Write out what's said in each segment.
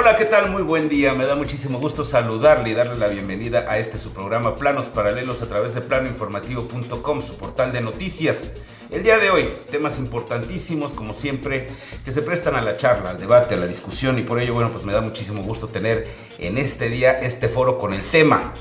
Hola, ¿qué tal? Muy buen día. Me da muchísimo gusto saludarle y darle la bienvenida a su programa Planos Paralelos a través de planoinformativo.com, su portal de noticias. El día de hoy, temas importantísimos, como siempre, que se prestan a la charla, al debate, a la discusión, y por ello, bueno, pues me da muchísimo gusto tener en este día este foro con el tema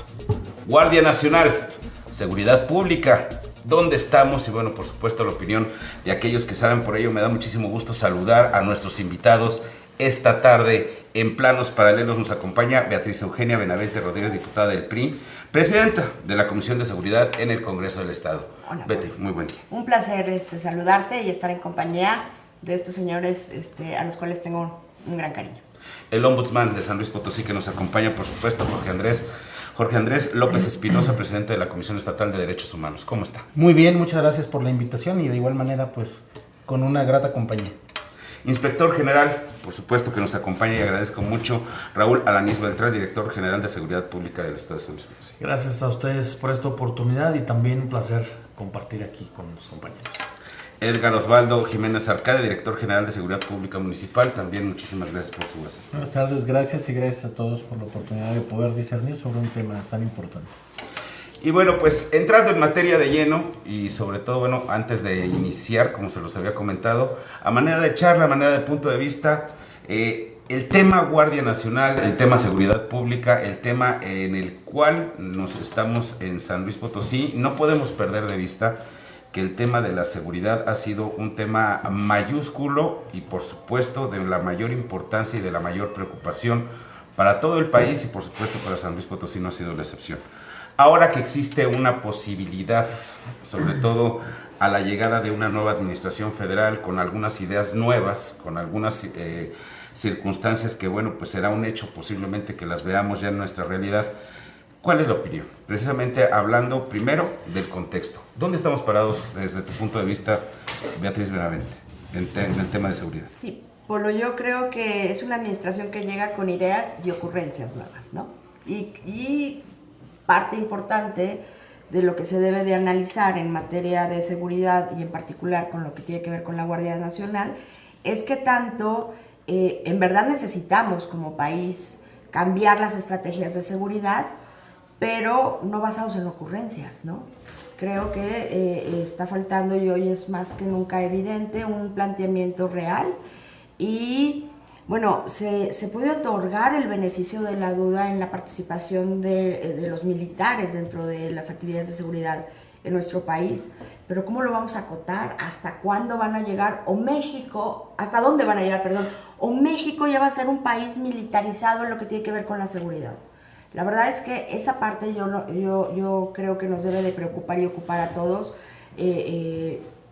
Guardia Nacional, Seguridad Pública. ¿Dónde estamos? Y bueno, por supuesto, la opinión de aquellos que saben. Por ello, me da muchísimo gusto saludar a nuestros invitados. Esta tarde en Planos Paralelos nos acompaña Beatriz Eugenia Benavente Rodríguez, diputada del PRI, presidenta de la Comisión de Seguridad en el Congreso del Estado. Hola, Betty, muy buen día. Un placer saludarte y estar en compañía de estos señores a los cuales tengo un gran cariño. El ombudsman de San Luis Potosí que nos acompaña, por supuesto, Jorge Andrés López Espinosa, presidente de la Comisión Estatal de Derechos Humanos. ¿Cómo está? Muy bien, muchas gracias por la invitación y de igual manera, pues, con una grata compañía. Inspector General, por supuesto que nos acompaña y agradezco mucho, Raúl Alanís Beltrán, Director General de Seguridad Pública del Estado de San Luis Potosí. Gracias a ustedes por esta oportunidad y también un placer compartir aquí con los compañeros. Edgar Osvaldo Jiménez Arcade, Director General de Seguridad Pública Municipal, también muchísimas gracias por su asistencia. Buenas tardes, gracias y gracias a todos por la oportunidad de poder discernir sobre un tema tan importante. Y bueno, pues entrando en materia de lleno y sobre todo, bueno, antes de iniciar, como se los había comentado, a manera de charla, a manera de punto de vista, el tema Guardia Nacional, el tema Seguridad Pública, el tema en el cual nos estamos en San Luis Potosí, no podemos perder de vista que el tema de la seguridad ha sido un tema mayúsculo y por supuesto de la mayor importancia y de la mayor preocupación para todo el país y por supuesto para San Luis Potosí no ha sido la excepción. Ahora que existe una posibilidad, sobre todo a la llegada de una nueva administración federal con algunas ideas nuevas, con algunas circunstancias que, bueno, pues será un hecho posiblemente que las veamos ya en nuestra realidad. ¿Cuál es la opinión? Precisamente hablando primero del contexto. ¿Dónde estamos parados desde tu punto de vista, Beatriz Benavente, en el tema de seguridad? Sí, Polo, yo creo que es una administración que llega con ideas y ocurrencias nuevas, ¿no? Y parte importante de lo que se debe de analizar en materia de seguridad y en particular con lo que tiene que ver con la Guardia Nacional es que tanto en verdad necesitamos como país cambiar las estrategias de seguridad, pero no basados en ocurrencias, ¿no? Creo que está faltando y hoy es más que nunca evidente un planteamiento real y bueno, se puede otorgar el beneficio de la duda en la participación de los militares dentro de las actividades de seguridad en nuestro país, pero ¿cómo lo vamos a acotar? ¿Hasta cuándo van a llegar? O México, ¿hasta dónde van a llegar, perdón? O México ya va a ser un país militarizado en lo que tiene que ver con la seguridad. La verdad es que esa parte yo creo que nos debe de preocupar y ocupar a todos.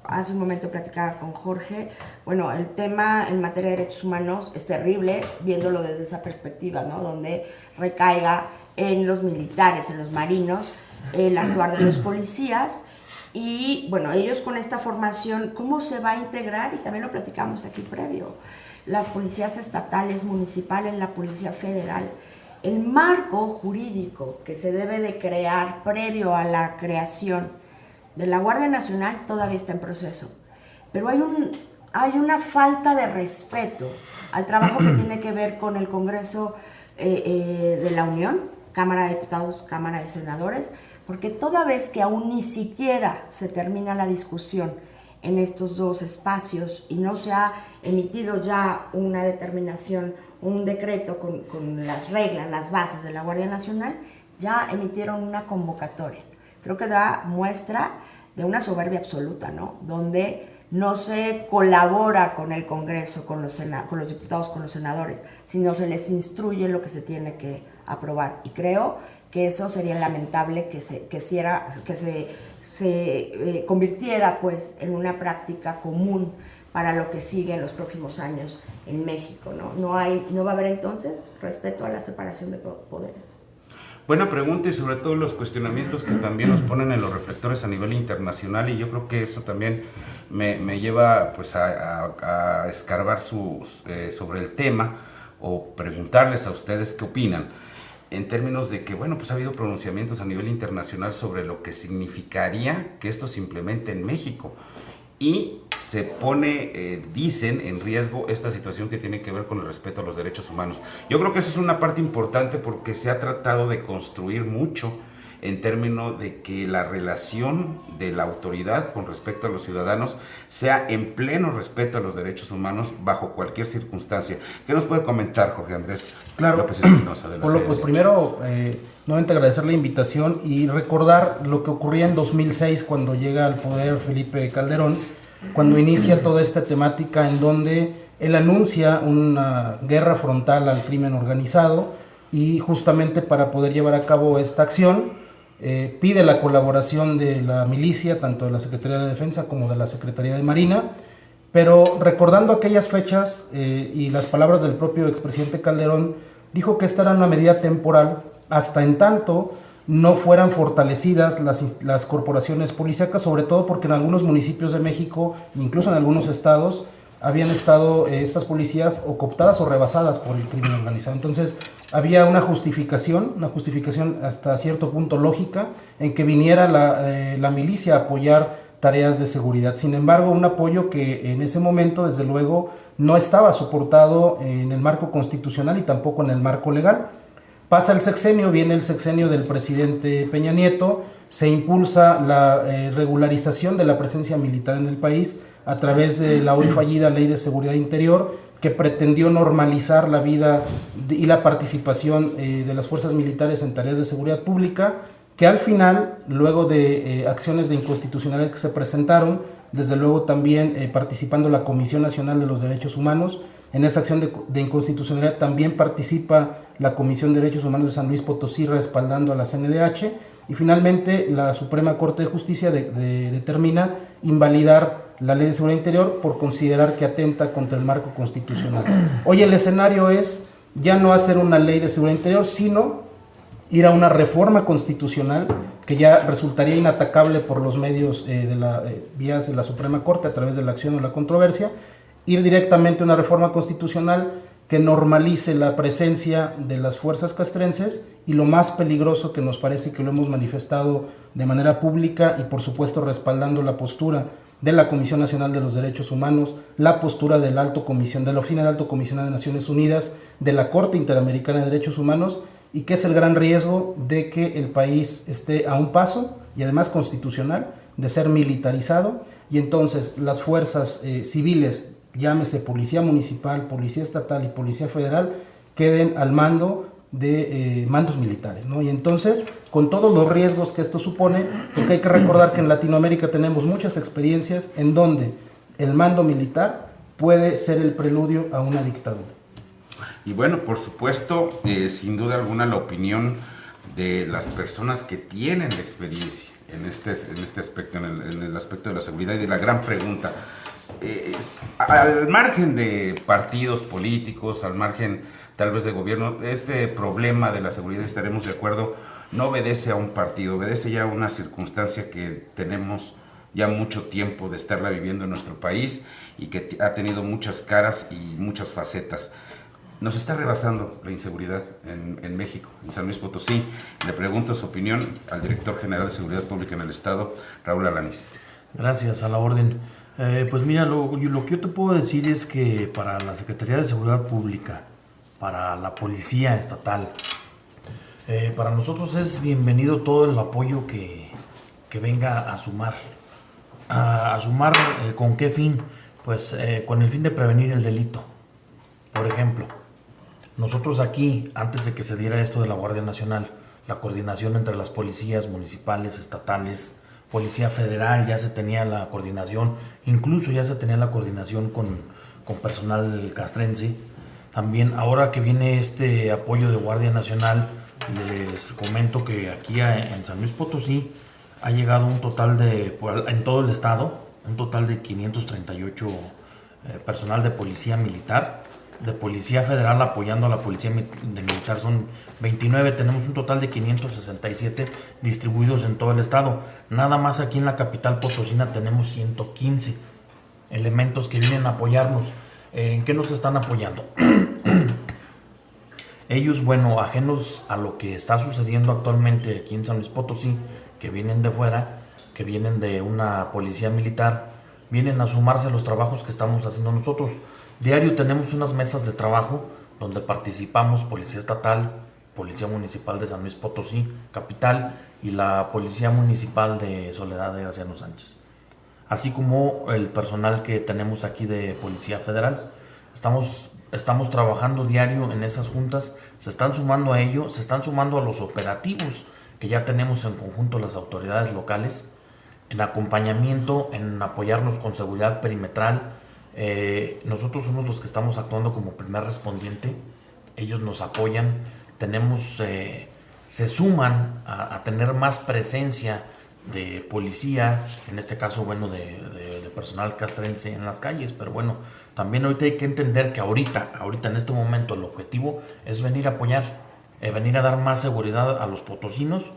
Hace un momento platicaba con Jorge, bueno, el tema en materia de derechos humanos es terrible, viéndolo desde esa perspectiva, ¿no? Donde recaiga en los militares, en los marinos, el actuar de los policías y, bueno, ellos con esta formación, ¿cómo se va a integrar? Y también lo platicamos aquí previo, las policías estatales, municipales, la policía federal. El marco jurídico que se debe de crear previo a la creación de la Guardia Nacional todavía está en proceso, pero hay una falta de respeto al trabajo que tiene que ver con el Congreso de la Unión, Cámara de Diputados, Cámara de Senadores, porque toda vez que aún ni siquiera se termina la discusión en estos dos espacios y no se ha emitido ya una determinación, un decreto con las reglas, las bases de la Guardia Nacional, ya emitieron una convocatoria. Creo que da muestra de una soberbia absoluta, ¿no? Donde no se colabora con el Congreso, con los diputados, con los senadores, sino se les instruye lo que se tiene que aprobar. Y creo que eso sería lamentable que se convirtiera pues, en una práctica común para lo que sigue en los próximos años en México, ¿no? No va a haber entonces respeto a la separación de poderes. Buena pregunta y sobre todo los cuestionamientos que también nos ponen en los reflectores a nivel internacional y yo creo que eso también me lleva pues a escarbar sobre el tema o preguntarles a ustedes qué opinan en términos de que, bueno, pues ha habido pronunciamientos a nivel internacional sobre lo que significaría que esto se implemente en México y se pone, dicen, en riesgo esta situación que tiene que ver con el respeto a los derechos humanos. Yo creo que eso es una parte importante porque se ha tratado de construir mucho en términos de que la relación de la autoridad con respecto a los ciudadanos sea en pleno respeto a los derechos humanos bajo cualquier circunstancia. ¿Qué nos puede comentar Jorge Andrés Claro. López Espinosa de la Polo, pues CDH? primero, nuevamente agradecer la invitación y recordar lo que ocurría en 2006 cuando llega al poder Felipe Calderón, cuando inicia toda esta temática en donde él anuncia una guerra frontal al crimen organizado y justamente para poder llevar a cabo esta acción pide la colaboración de la milicia, tanto de la Secretaría de Defensa como de la Secretaría de Marina, pero recordando aquellas fechas y las palabras del propio expresidente Calderón, dijo que esta era una medida temporal hasta en tanto no fueran fortalecidas las corporaciones policíacas, sobre todo porque en algunos municipios de México, incluso en algunos estados, habían estado estas policías o cooptadas o rebasadas por el crimen organizado. Entonces había una justificación hasta cierto punto lógica en que viniera la milicia a apoyar tareas de seguridad. Sin embargo, un apoyo que en ese momento, desde luego, no estaba soportado en el marco constitucional y tampoco en el marco legal. Pasa el sexenio, viene el sexenio del presidente Peña Nieto, se impulsa la regularización de la presencia militar en el país a través de la hoy fallida Ley de Seguridad Interior, que pretendió normalizar la vida y la participación de las fuerzas militares en tareas de seguridad pública, que al final, luego de acciones de inconstitucionalidad que se presentaron, desde luego también participando la Comisión Nacional de los Derechos Humanos, en esa acción de inconstitucionalidad también participa la Comisión de Derechos Humanos de San Luis Potosí respaldando a la CNDH, y finalmente la Suprema Corte de Justicia determina invalidar la Ley de Seguridad Interior por considerar que atenta contra el marco constitucional. Hoy el escenario es ya no hacer una Ley de Seguridad Interior, sino ir a una reforma constitucional que ya resultaría inatacable por los medios vías de la Suprema Corte a través de la acción o la controversia, ir directamente a una reforma constitucional que normalice la presencia de las fuerzas castrenses y lo más peligroso que nos parece que lo hemos manifestado de manera pública y por supuesto respaldando la postura de la Comisión Nacional de los Derechos Humanos, la postura de la Oficina del Alto Comisionado de Naciones Unidas, de la Corte Interamericana de Derechos Humanos, y que es el gran riesgo de que el país esté a un paso, y además constitucional, de ser militarizado, y entonces las fuerzas civiles, llámese policía municipal, policía estatal y policía federal, queden al mando de mandos militares, ¿no? Y entonces, con todos los riesgos que esto supone, porque hay que recordar que en Latinoamérica tenemos muchas experiencias en donde el mando militar puede ser el preludio a una dictadura. Y bueno, por supuesto, sin duda alguna la opinión de las personas que tienen la experiencia en este aspecto, en el aspecto de la seguridad y de la gran pregunta, al margen de partidos políticos, al margen tal vez de gobierno, este problema de la seguridad, estaremos de acuerdo, no obedece a un partido, obedece ya a una circunstancia que tenemos ya mucho tiempo de estarla viviendo en nuestro país y que ha tenido muchas caras y muchas facetas. Nos está rebasando la inseguridad en México, en San Luis Potosí. Le pregunto su opinión al director general de Seguridad Pública en el Estado, Raúl Alanís. Gracias, a la orden. Pues mira, lo que yo te puedo decir es que para la Secretaría de Seguridad Pública, para la Policía Estatal, para nosotros es bienvenido todo el apoyo que venga a sumar. ¿A sumar con qué fin? Pues con el fin de prevenir el delito. Por ejemplo, nosotros aquí, antes de que se diera esto de la Guardia Nacional, la coordinación entre las policías municipales, estatales, Policía Federal, ya se tenía la coordinación, incluso ya se tenía la coordinación con personal castrense. También ahora que viene este apoyo de Guardia Nacional, les comento que aquí en San Luis Potosí ha llegado un total en todo el estado, un total de 538 personal de policía militar, de Policía Federal apoyando a la Policía Militar son 29, tenemos un total de 567 distribuidos en todo el estado. Nada más aquí en la capital potosina tenemos 115 elementos que vienen a apoyarnos. ¿En qué nos están apoyando? Ellos, bueno, ajenos a lo que está sucediendo actualmente aquí en San Luis Potosí, que vienen de fuera, que vienen de una policía militar, vienen a sumarse a los trabajos que estamos haciendo nosotros. Diario tenemos unas mesas de trabajo donde participamos Policía Estatal, Policía Municipal de San Luis Potosí, capital, y la Policía Municipal de Soledad de Graciano Sánchez, así como el personal que tenemos aquí de Policía Federal. Estamos trabajando diario en esas juntas, se están sumando a ello, se están sumando a los operativos que ya tenemos en conjunto las autoridades locales, en acompañamiento, en apoyarnos con seguridad perimetral. Nosotros somos los que estamos actuando como primer respondiente, ellos nos apoyan, se suman a tener más presencia de policía, en este caso, bueno, de personal castrense en las calles. Pero bueno, también ahorita hay que entender que ahorita en este momento el objetivo es venir a apoyar, venir a dar más seguridad a los potosinos,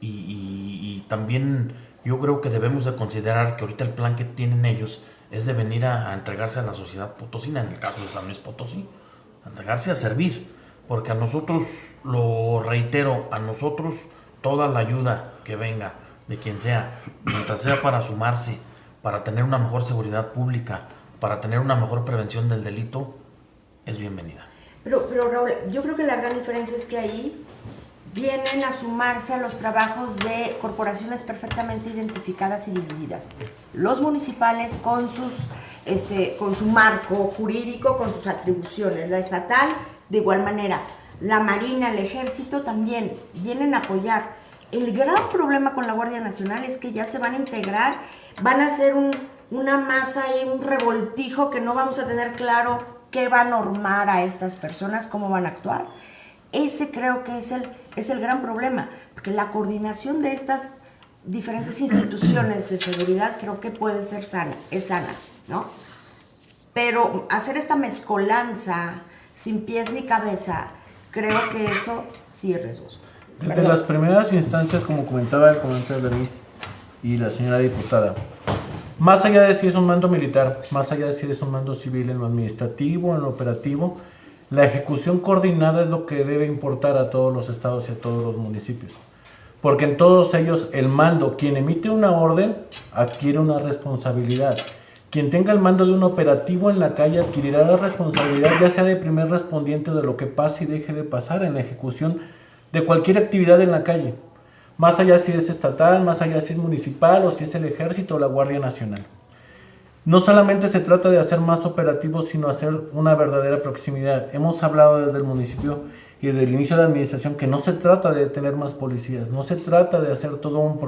y también yo creo que debemos de considerar que ahorita el plan que tienen ellos es de venir a entregarse a la sociedad potosina, en el caso de San Luis Potosí, a entregarse a servir, porque a nosotros, lo reitero, a nosotros toda la ayuda que venga de quien sea, mientras sea para sumarse, para tener una mejor seguridad pública, para tener una mejor prevención del delito, es bienvenida. Pero Raúl, yo creo que la gran diferencia es que ahí vienen a sumarse a los trabajos de corporaciones perfectamente identificadas y divididas. Los municipales con su marco jurídico, con sus atribuciones. La estatal, de igual manera. La Marina, el Ejército también vienen a apoyar. El gran problema con la Guardia Nacional es que ya se van a integrar, van a hacer una masa y un revoltijo que no vamos a tener claro qué va a normar a estas personas, cómo van a actuar. Ese creo que es el gran problema, porque la coordinación de estas diferentes instituciones de seguridad creo que puede ser sana, ¿no? Pero hacer esta mezcolanza sin pies ni cabeza, creo que eso sí es riesgoso. Desde las primeras instancias, como comentaba el comandante Denise y la señora diputada, más allá de si es un mando militar, más allá de si es un mando civil, en lo administrativo, en lo operativo, la ejecución coordinada es lo que debe importar a todos los estados y a todos los municipios. Porque en todos ellos el mando, quien emite una orden, adquiere una responsabilidad. Quien tenga el mando de un operativo en la calle adquirirá la responsabilidad, ya sea de primer respondiente, de lo que pase y deje de pasar en la ejecución de cualquier actividad en la calle. Más allá si es estatal, más allá si es municipal, o si es el Ejército o la Guardia Nacional. No solamente se trata de hacer más operativos, sino hacer una verdadera proximidad. Hemos hablado desde el municipio y desde el inicio de la administración que no se trata de tener más policías, no se trata de hacer todo un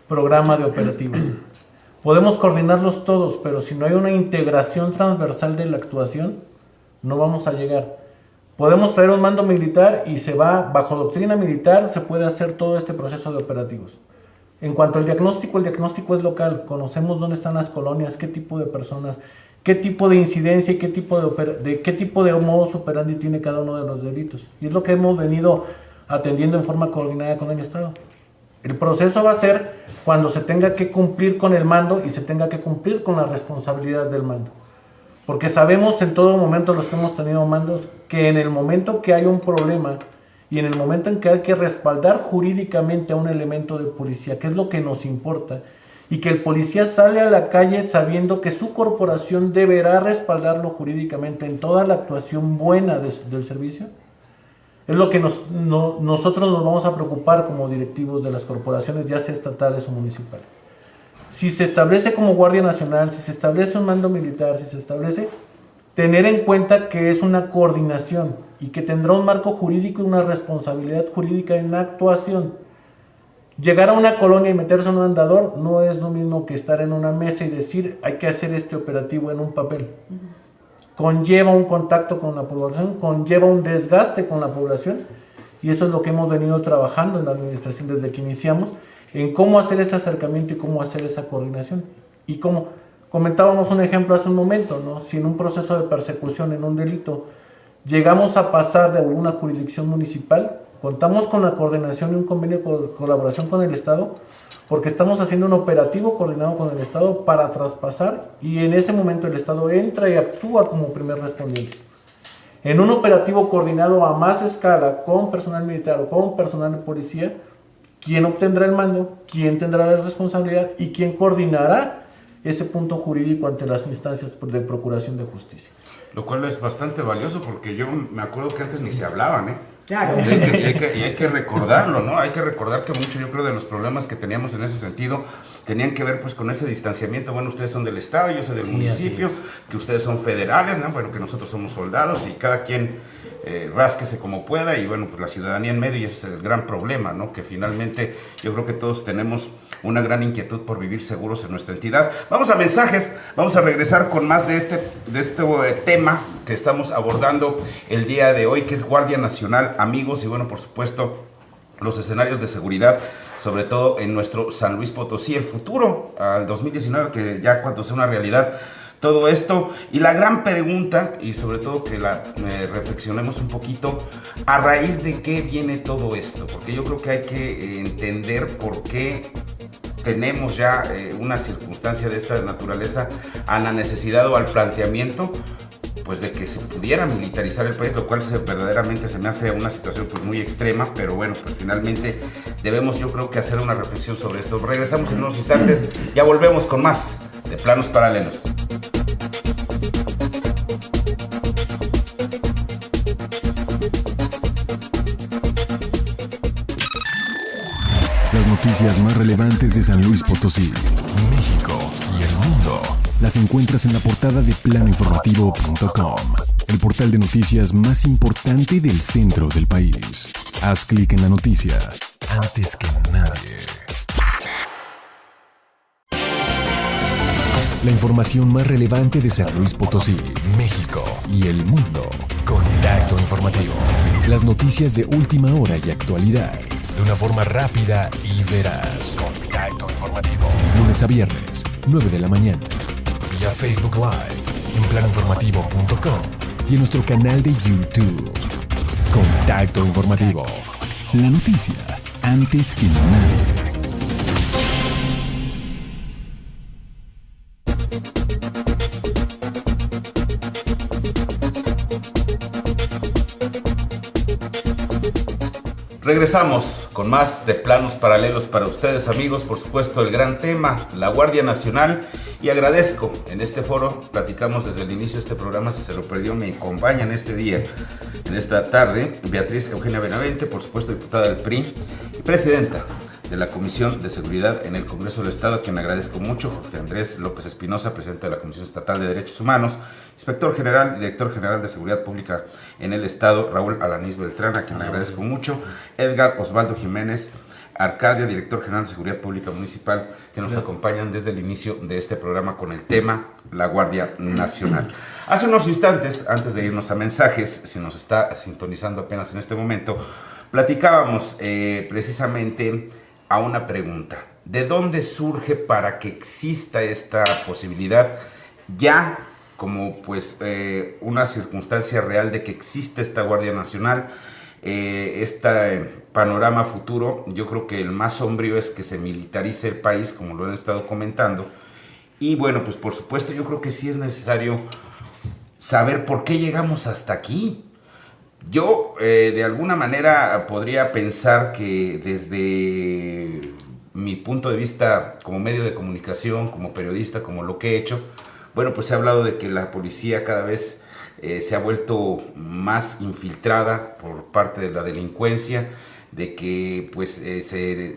programa de operativos. Podemos coordinarlos todos, pero si no hay una integración transversal de la actuación, no vamos a llegar. Podemos traer un mando militar y se va, bajo doctrina militar, se puede hacer todo este proceso de operativos. En cuanto al diagnóstico, el diagnóstico es local. Conocemos dónde están las colonias, qué tipo de personas, qué tipo de incidencia y qué tipo de modus operandi tiene cada uno de los delitos. Y es lo que hemos venido atendiendo en forma coordinada con el Estado. El proceso va a ser cuando se tenga que cumplir con el mando y se tenga que cumplir con la responsabilidad del mando. Porque sabemos en todo momento, los que hemos tenido mandos, que en el momento que hay un problema y en el momento en que hay que respaldar jurídicamente a un elemento de policía, que es lo que nos importa, y que el policía sale a la calle sabiendo que su corporación deberá respaldarlo jurídicamente en toda la actuación buena del servicio, es lo que nosotros nos vamos a preocupar como directivos de las corporaciones, ya sea estatales o municipales. Si se establece como Guardia Nacional, si se establece un mando militar, si se establece, tener en cuenta que es una coordinación y que tendrá un marco jurídico y una responsabilidad jurídica en la actuación. Llegar a una colonia y meterse en un andador no es lo mismo que estar en una mesa y decir hay que hacer este operativo en un papel. Conlleva un contacto con la población, conlleva un desgaste con la población, y eso es lo que hemos venido trabajando en la administración desde que iniciamos, en cómo hacer ese acercamiento y cómo hacer esa coordinación. Y como comentábamos un ejemplo hace un momento, ¿no? Si en un proceso de persecución, en un delito, llegamos a pasar de alguna jurisdicción municipal, contamos con la coordinación y un convenio de colaboración con el Estado, porque estamos haciendo un operativo coordinado con el Estado para traspasar, y en ese momento el Estado entra y actúa como primer respondiente. En un operativo coordinado a más escala, con personal militar o con personal de policía, ¿quién obtendrá el mando? ¿Quién tendrá la responsabilidad? ¿Y quién coordinará ese punto jurídico ante las instancias de procuración de justicia. Lo cual es bastante valioso porque yo me acuerdo que antes ni se hablaban, ¿eh? Claro. Y hay que recordarlo, ¿no? Hay que recordar que mucho, yo creo, de los problemas que teníamos en ese sentido tenían que ver pues con ese distanciamiento. Bueno, ustedes son del Estado, yo soy del municipio, que ustedes son federales, ¿no? Bueno, que nosotros somos soldados y cada quien rásquese como pueda, y bueno, pues la ciudadanía en medio, y ese es el gran problema, ¿no? Que finalmente yo creo que todos tenemos una gran inquietud por vivir seguros en nuestra entidad. Vamos a mensajes, vamos a regresar con más de este tema que estamos abordando el día de hoy, que es Guardia Nacional, amigos, y bueno, por supuesto, los escenarios de seguridad, sobre todo en nuestro San Luis Potosí, el futuro al 2019, que ya cuando sea una realidad todo esto, y la gran pregunta, y sobre todo que la reflexionemos un poquito, a raíz de qué viene todo esto, porque yo creo que hay que entender por qué tenemos ya una circunstancia de esta naturaleza, a la necesidad o al planteamiento pues de que se pudiera militarizar el país, lo cual verdaderamente se me hace una situación pues muy extrema, pero bueno, pues finalmente debemos, yo creo, que hacer una reflexión sobre esto. Regresamos en unos instantes, ya volvemos con más de Planos Paralelos. Las noticias más relevantes de San Luis Potosí, México y el mundo las encuentras en la portada de planoinformativo.com, el portal de noticias más importante del centro del país. Haz clic en la noticia antes que nadie. La información más relevante de San Luis Potosí, México y el mundo. Contacto Informativo. Las noticias de última hora y actualidad, de una forma rápida y veraz. Contacto Informativo. Lunes a viernes, 9 de la mañana. Vía Facebook Live, en planoinformativo.com y en nuestro canal de YouTube. Contacto Informativo. La noticia antes que nadie. Regresamos con más de Planos Paralelos para ustedes, amigos. Por supuesto, el gran tema, la Guardia Nacional. Y agradezco, en este foro, platicamos desde el inicio de este programa, si se lo perdió, me acompañan este día, en esta tarde, Beatriz Eugenia Benavente, por supuesto, diputada del PRI y presidenta de la Comisión de Seguridad en el Congreso del Estado, a quien agradezco mucho, Jorge Andrés López Espinosa, presidente de la Comisión Estatal de Derechos Humanos, inspector general y director general de Seguridad Pública en el Estado, Raúl Alanís Beltrán, a quien agradezco mucho, Edgar Osvaldo Jiménez Arcadia, director general de Seguridad Pública Municipal, que nos acompañan desde el inicio de este programa con el tema la Guardia Nacional. Hace unos instantes, antes de irnos a mensajes, si nos está sintonizando apenas en este momento, platicábamos precisamente a una pregunta: ¿de dónde surge para que exista esta posibilidad ya como pues una circunstancia real de que existe esta Guardia Nacional? Este panorama futuro, yo creo que el más sombrío es que se militarice el país, como lo han estado comentando. Y bueno, pues por supuesto yo creo que sí es necesario saber por qué llegamos hasta aquí. Yo de alguna manera podría pensar que desde mi punto de vista como medio de comunicación, como periodista, como lo que he hecho, bueno, pues se ha hablado de que la policía cada vez se ha vuelto más infiltrada por parte de la delincuencia, de que pues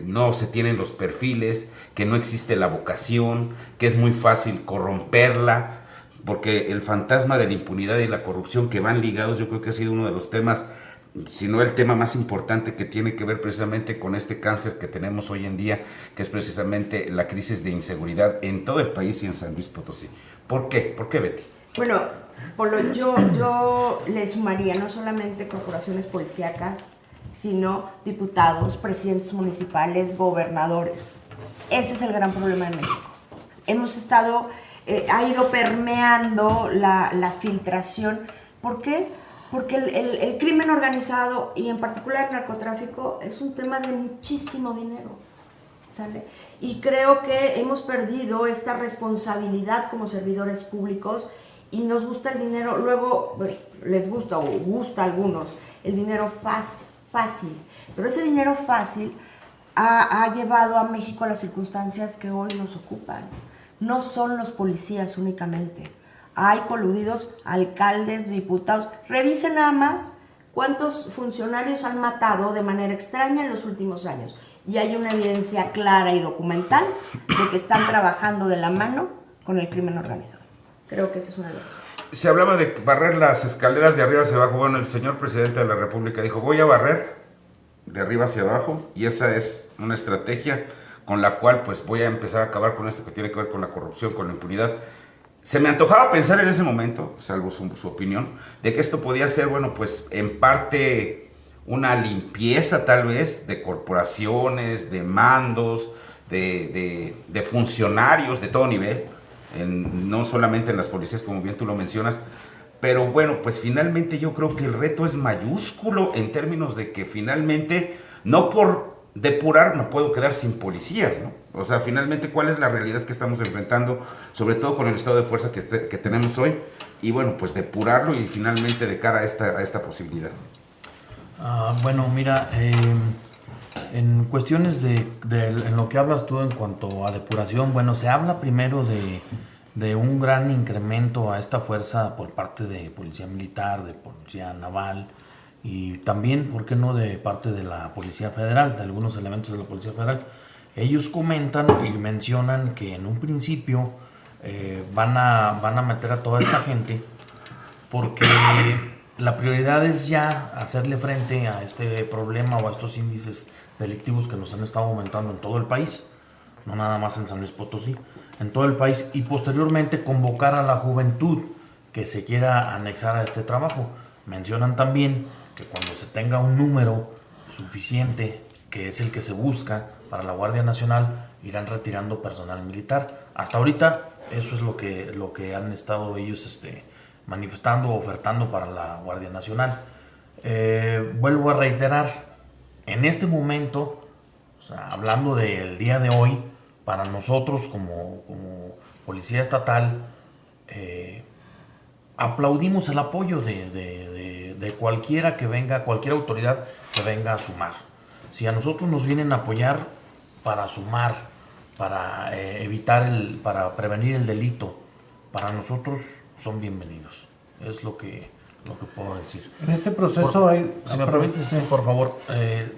no se tienen los perfiles, que no existe la vocación, que es muy fácil corromperla, porque el fantasma de la impunidad y la corrupción que van ligados, yo creo que ha sido uno de los temas, si no el tema más importante, que tiene que ver precisamente con este cáncer que tenemos hoy en día, que es precisamente la crisis de inseguridad en todo el país y en San Luis Potosí. ¿Por qué? ¿Por qué, Betty? Bueno, Polo, yo le sumaría no solamente corporaciones policíacas, sino diputados, presidentes municipales, gobernadores. Ese es el gran problema en México. Hemos estado, ha ido permeando la filtración. ¿Por qué? Porque el crimen organizado y en particular el narcotráfico es un tema de muchísimo dinero, ¿sale? Y creo que hemos perdido esta responsabilidad como servidores públicos y nos gusta el dinero, luego les gusta o gusta a algunos el dinero fácil, pero ese dinero fácil ha llevado a México a las circunstancias que hoy nos ocupan. no son los policías únicamente. Hay coludidos alcaldes, diputados. Revisen nada más cuántos funcionarios han matado de manera extraña en los últimos años. Y hay una evidencia clara y documental de que están trabajando de la mano con el crimen organizado. Creo que esa es una de las cosas. Se hablaba de barrer las escaleras de arriba hacia abajo. Bueno, el señor presidente de la República dijo, voy a barrer de arriba hacia abajo, y esa es una estrategia con la cual pues voy a empezar a acabar con esto que tiene que ver con la corrupción, con la impunidad. Se me antojaba pensar en ese momento, salvo su opinión, de que esto podía ser, bueno, pues en parte una limpieza tal vez de corporaciones, de mandos, de funcionarios de todo nivel, no solamente en las policías, como bien tú lo mencionas. Pero bueno, pues finalmente yo creo que el reto es mayúsculo en términos de que finalmente, no por depurar, me puedo quedar sin policías, ¿no? O sea, finalmente, ¿cuál es la realidad que estamos enfrentando, sobre todo con el estado de fuerza que tenemos hoy? Y bueno, pues depurarlo y finalmente de cara a esta posibilidad. Bueno, mira, en cuestiones en lo que hablas tú en cuanto a depuración, bueno, se habla primero de un gran incremento a esta fuerza por parte de Policía Militar, de Policía Naval y también, ¿por qué no?, de parte de la Policía Federal, de algunos elementos de la Policía Federal. Ellos comentan y mencionan que en un principio van a meter a toda esta gente porque la prioridad es ya hacerle frente a este problema o a estos índices delictivos que nos han estado aumentando en todo el país, no nada más en San Luis Potosí, en todo el país, y posteriormente convocar a la juventud que se quiera anexar a este trabajo. Mencionan también que cuando se tenga un número suficiente, que es el que se busca para la Guardia Nacional, irán retirando personal militar. Hasta ahorita eso es lo que han estado ellos manifestando o ofertando para la Guardia Nacional. Vuelvo a reiterar, en este momento, o sea, hablando del día de hoy, para nosotros como Policía Estatal, aplaudimos el apoyo de cualquiera que venga, cualquier autoridad que venga a sumar. Si a nosotros nos vienen a apoyar para sumar, para para prevenir el delito, para nosotros son bienvenidos. Es lo que puedo decir. En este proceso si me permites, sí, por favor,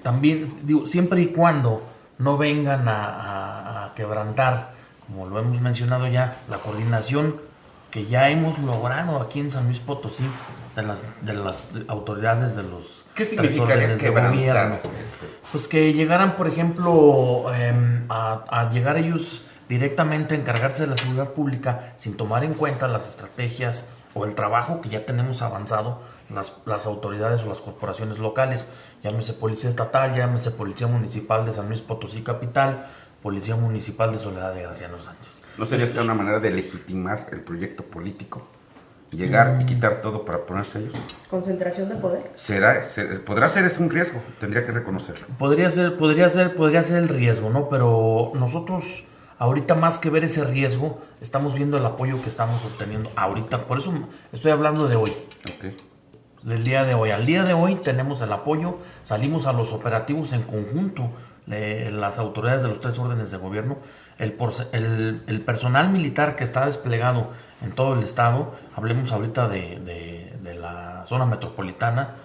también digo, siempre y cuando no vengan a quebrantar, como lo hemos mencionado ya, la coordinación que ya hemos logrado aquí en San Luis Potosí de las autoridades de los ¿Qué tres significaría órdenes de quebrantar? gobierno. Pues que llegaran, por ejemplo, a llegar ellos directamente a encargarse de la seguridad pública sin tomar en cuenta las estrategias o el trabajo que ya tenemos avanzado las autoridades o las corporaciones locales, llámese Policía Estatal, llámese Policía Municipal de San Luis Potosí Capital, Policía Municipal de Soledad de Graciano Sánchez. ¿No sería esta una manera de legitimar el proyecto político? Llegar y quitar todo para ponerse ellos. ¿Concentración de poder? ¿Podrá ser ese un riesgo? Tendría que reconocerlo. Podría ser el riesgo, ¿no? Pero nosotros ahorita, más que ver ese riesgo, estamos viendo el apoyo que estamos obteniendo ahorita. Por eso estoy hablando de hoy. Okay. Del día de hoy. Al día de hoy tenemos el apoyo, salimos a los operativos en conjunto, las autoridades de los tres órdenes de gobierno, el personal militar que está desplegado en todo el estado, hablemos ahorita de la zona metropolitana,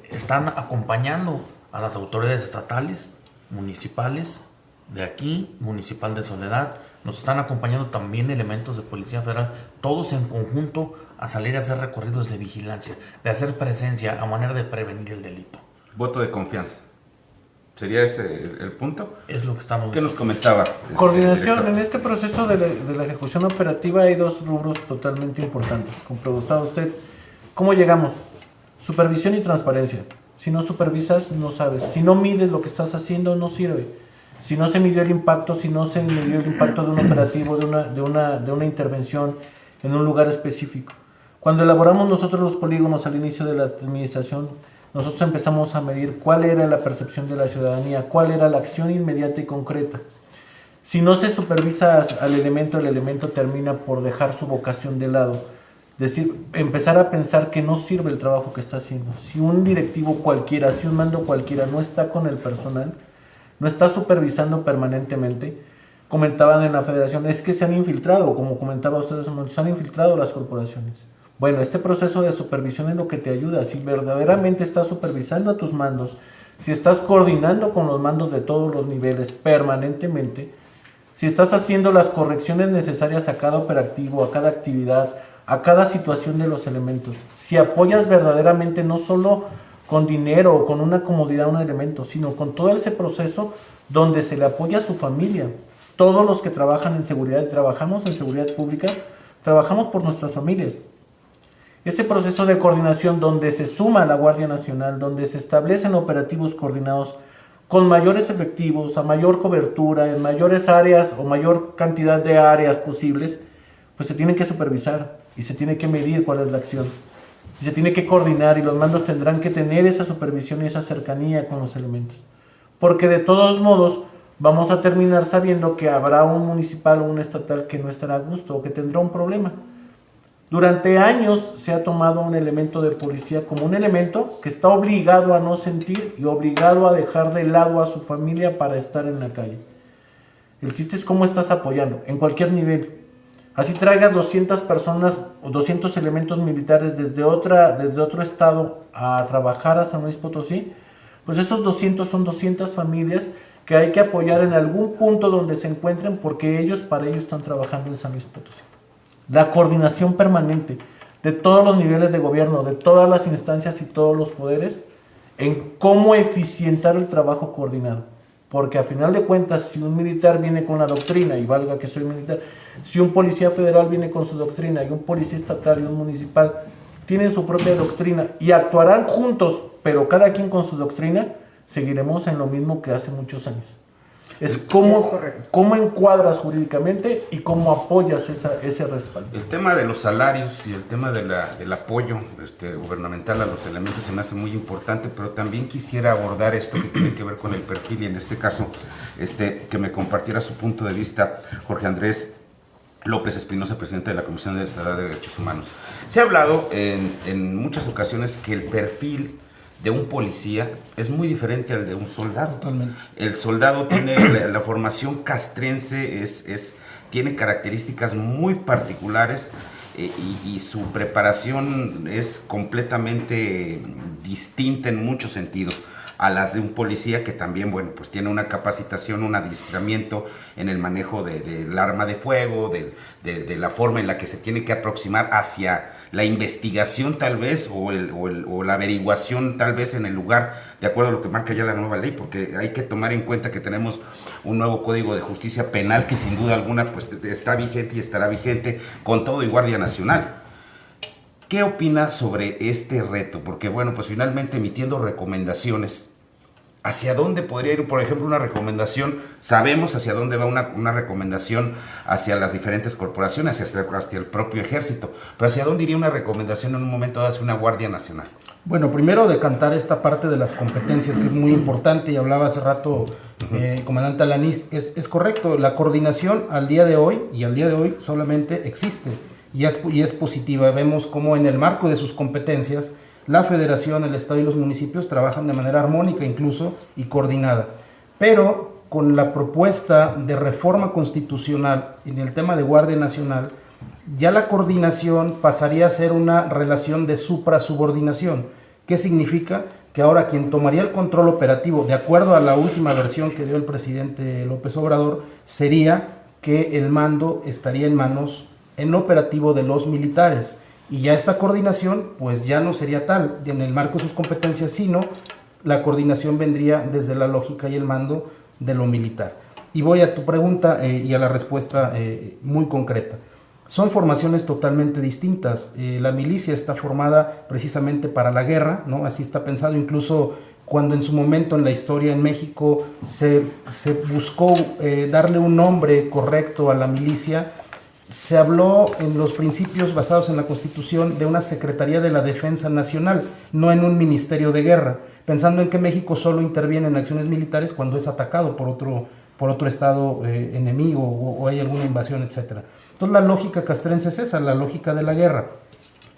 están acompañando a las autoridades estatales, municipales, de aquí, Municipal de Soledad, nos están acompañando también elementos de Policía Federal, todos en conjunto a salir a hacer recorridos de vigilancia, de hacer presencia a manera de prevenir el delito. Voto de confianza. ¿Sería ese el punto? Es lo que estamos ¿Qué nos comentaba? Coordinación. Director? En este proceso de la ejecución operativa hay dos rubros totalmente importantes. Como preguntaba usted, ¿cómo llegamos? Supervisión y transparencia. Si no supervisas, no sabes. Si no mides lo que estás haciendo, no sirve. Si no se midió el impacto, si no se midió el impacto de un operativo, de una intervención en un lugar específico. Cuando elaboramos nosotros los polígonos al inicio de la administración, nosotros empezamos a medir cuál era la percepción de la ciudadanía, cuál era la acción inmediata y concreta. Si no se supervisa al elemento, el elemento termina por dejar su vocación de lado. Decir, empezar a pensar que no sirve el trabajo que está haciendo. Si un directivo cualquiera, si un mando cualquiera no está con el personal, no está supervisando permanentemente, comentaban en la federación, es que se han infiltrado, como comentaba ustedes, se han infiltrado las corporaciones. Bueno, este proceso de supervisión es lo que te ayuda. Si verdaderamente estás supervisando a tus mandos, si estás coordinando con los mandos de todos los niveles permanentemente, si estás haciendo las correcciones necesarias a cada operativo, a cada actividad, a cada situación de los elementos, si apoyas verdaderamente no solo con dinero o con una comodidad a un elemento, sino con todo ese proceso donde se le apoya a su familia. Todos los que trabajan en seguridad, trabajamos en seguridad pública, trabajamos por nuestras familias. Ese proceso de coordinación donde se suma la Guardia Nacional, donde se establecen operativos coordinados con mayores efectivos, a mayor cobertura, en mayores áreas o mayor cantidad de áreas posibles, pues se tiene que supervisar y se tiene que medir cuál es la acción. Y se tiene que coordinar y los mandos tendrán que tener esa supervisión y esa cercanía con los elementos. Porque de todos modos vamos a terminar sabiendo que habrá un municipal o un estatal que no estará a gusto o que tendrá un problema. Durante años se ha tomado un elemento de policía como un elemento que está obligado a no sentir y obligado a dejar de lado a su familia para estar en la calle. El chiste es cómo estás apoyando, en cualquier nivel. Así traigas 200 personas o 200 elementos militares desde otro estado a trabajar a San Luis Potosí, pues esos 200 son 200 familias que hay que apoyar en algún punto donde se encuentren porque para ellos están trabajando en San Luis Potosí. La coordinación permanente de todos los niveles de gobierno, de todas las instancias y todos los poderes, en cómo eficientar el trabajo coordinado. Porque a final de cuentas, si un militar viene con la doctrina, y valga que soy militar, si un policía federal viene con su doctrina y un policía estatal y un municipal tienen su propia doctrina y actuarán juntos, pero cada quien con su doctrina, seguiremos en lo mismo que hace muchos años. Es cómo encuadras jurídicamente y cómo apoyas ese respaldo. El tema de los salarios y el tema del apoyo gubernamental a los elementos se me hace muy importante, pero también quisiera abordar esto que tiene que ver con el perfil y en este caso que me compartiera su punto de vista Jorge Andrés López Espinosa, presidente de la Comisión Estatal de Derechos Humanos. Se ha hablado en muchas ocasiones que el perfil de un policía es muy diferente al de un soldado. Totalmente. El soldado tiene la formación castrense, tiene características muy particulares y su preparación es completamente distinta en muchos sentidos a las de un policía que también, bueno, pues tiene una capacitación, un adiestramiento en el manejo del arma de fuego, de la forma en la que se tiene que aproximar hacia la investigación tal vez o la averiguación tal vez en el lugar, de acuerdo a lo que marca ya la nueva ley, porque hay que tomar en cuenta que tenemos un nuevo Código de Justicia Penal que sin duda alguna pues está vigente y estará vigente con todo y Guardia Nacional. ¿Qué opina sobre este reto? Porque bueno, pues finalmente emitiendo recomendaciones, ¿hacia dónde podría ir, por ejemplo, una recomendación? Sabemos hacia dónde va una recomendación hacia las diferentes corporaciones, hacia el propio ejército, pero ¿hacia dónde iría una recomendación en un momento hacia una Guardia Nacional? Bueno, primero decantar esta parte de las competencias que es muy importante y hablaba hace rato comandante Alanís, es correcto, la coordinación al día de hoy solamente existe y es positiva. Vemos cómo en el marco de sus competencias la federación, el estado y los municipios trabajan de manera armónica incluso y coordinada, pero con la propuesta de reforma constitucional en el tema de Guardia Nacional, ya la coordinación pasaría a ser una relación de supra-subordinación. ¿Qué significa? Que ahora quien tomaría el control operativo, de acuerdo a la última versión que dio el presidente López Obrador, sería que el mando estaría en manos, en operativo de los militares. Y ya esta coordinación, pues ya no sería tal, en el marco de sus competencias, sino la coordinación vendría desde la lógica y el mando de lo militar. Y voy a tu pregunta y a la respuesta muy concreta. Son formaciones totalmente distintas. La milicia está formada precisamente para la guerra, ¿no? Así está pensado. Incluso cuando en su momento en la historia en México se buscó darle un nombre correcto a la milicia, se habló en los principios basados en la Constitución de una Secretaría de la Defensa Nacional, no en un Ministerio de Guerra, pensando en que México solo interviene en acciones militares cuando es atacado por otro estado enemigo o hay alguna invasión, etc. Entonces la lógica castrense es esa, la lógica de la guerra.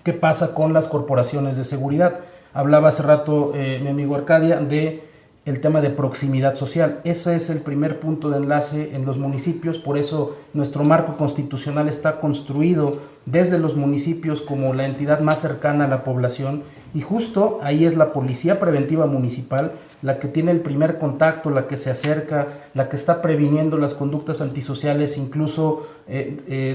¿Qué pasa con las corporaciones de seguridad? Hablaba hace rato mi amigo Arcadia de el tema de proximidad social. Ese es el primer punto de enlace en los municipios, por eso nuestro marco constitucional está construido desde los municipios como la entidad más cercana a la población, y justo ahí es la policía preventiva municipal la que tiene el primer contacto, la que se acerca, la que está previniendo las conductas antisociales, incluso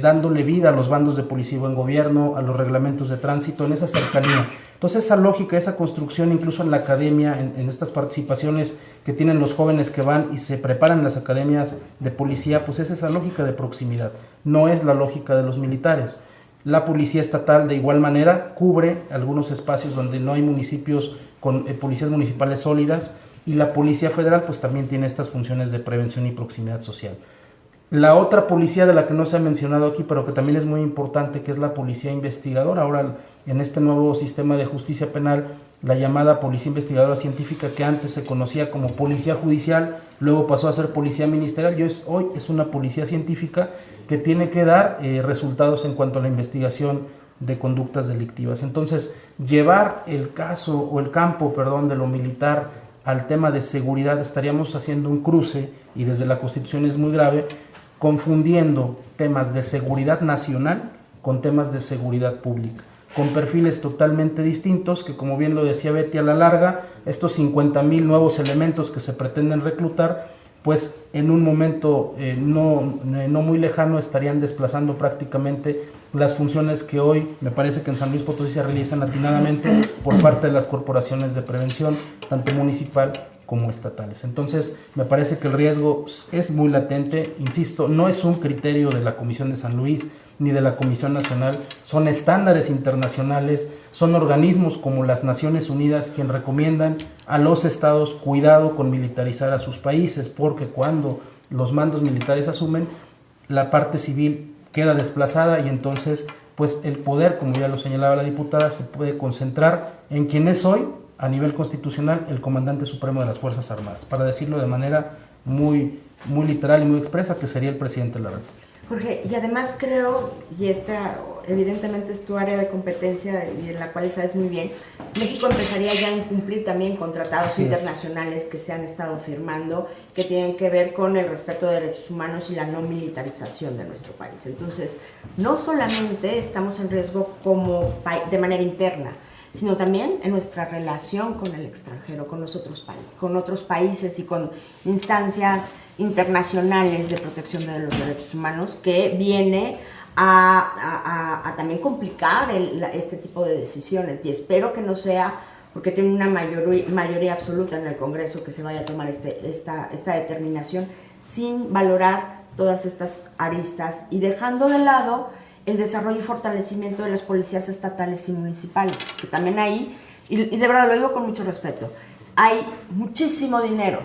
dándole vida a los bandos de policía y buen gobierno, a los reglamentos de tránsito, en esa cercanía. Entonces esa lógica, esa construcción incluso en la academia, en estas participaciones que tienen los jóvenes que van y se preparan en las academias de policía, pues es esa lógica de proximidad, no es la lógica de los militares. La policía estatal de igual manera cubre algunos espacios donde no hay municipios con policías municipales sólidas, y la policía federal pues también tiene estas funciones de prevención y proximidad social. La otra policía de la que no se ha mencionado aquí, pero que también es muy importante, que es la policía investigadora. Ahora, en este nuevo sistema de justicia penal, la llamada policía investigadora científica, que antes se conocía como policía judicial, luego pasó a ser policía ministerial, y hoy es una policía científica que tiene que dar resultados en cuanto a la investigación de conductas delictivas. Entonces, llevar el caso o el campo, de lo militar al tema de seguridad, estaríamos haciendo un cruce, y desde la Constitución es muy grave, confundiendo temas de seguridad nacional con temas de seguridad pública, con perfiles totalmente distintos que, como bien lo decía Betty, a la larga, estos 50,000 nuevos elementos que se pretenden reclutar, pues en un momento no muy lejano estarían desplazando prácticamente las funciones que hoy me parece que en San Luis Potosí se realizan atinadamente por parte de las corporaciones de prevención, tanto municipal como estatales. Entonces, me parece que el riesgo es muy latente, insisto, no es un criterio de la Comisión de San Luis ni de la Comisión Nacional, son estándares internacionales, son organismos como las Naciones Unidas quien recomiendan a los estados cuidado con militarizar a sus países, porque cuando los mandos militares asumen, la parte civil queda desplazada, y entonces pues el poder, como ya lo señalaba la diputada, se puede concentrar en quien es hoy, a nivel constitucional, el comandante supremo de las Fuerzas Armadas, para decirlo de manera muy literal y muy expresa, que sería el presidente de la República. Jorge, y además creo, y esta evidentemente es tu área de competencia y en la cual sabes muy bien, México empezaría ya a incumplir también con tratados internacionales que se han estado firmando, que tienen que ver con el respeto de derechos humanos y la no militarización de nuestro país. Entonces, no solamente estamos en riesgo de manera interna, sino también en nuestra relación con el extranjero, con otros países y con instancias internacionales de protección de los derechos humanos, que viene a también complicar este tipo de decisiones. Y espero que no sea porque tiene una mayoría absoluta en el Congreso que se vaya a tomar esta determinación sin valorar todas estas aristas y dejando de lado el desarrollo y fortalecimiento de las policías estatales y municipales, que también ahí, y de verdad lo digo con mucho respeto, hay muchísimo dinero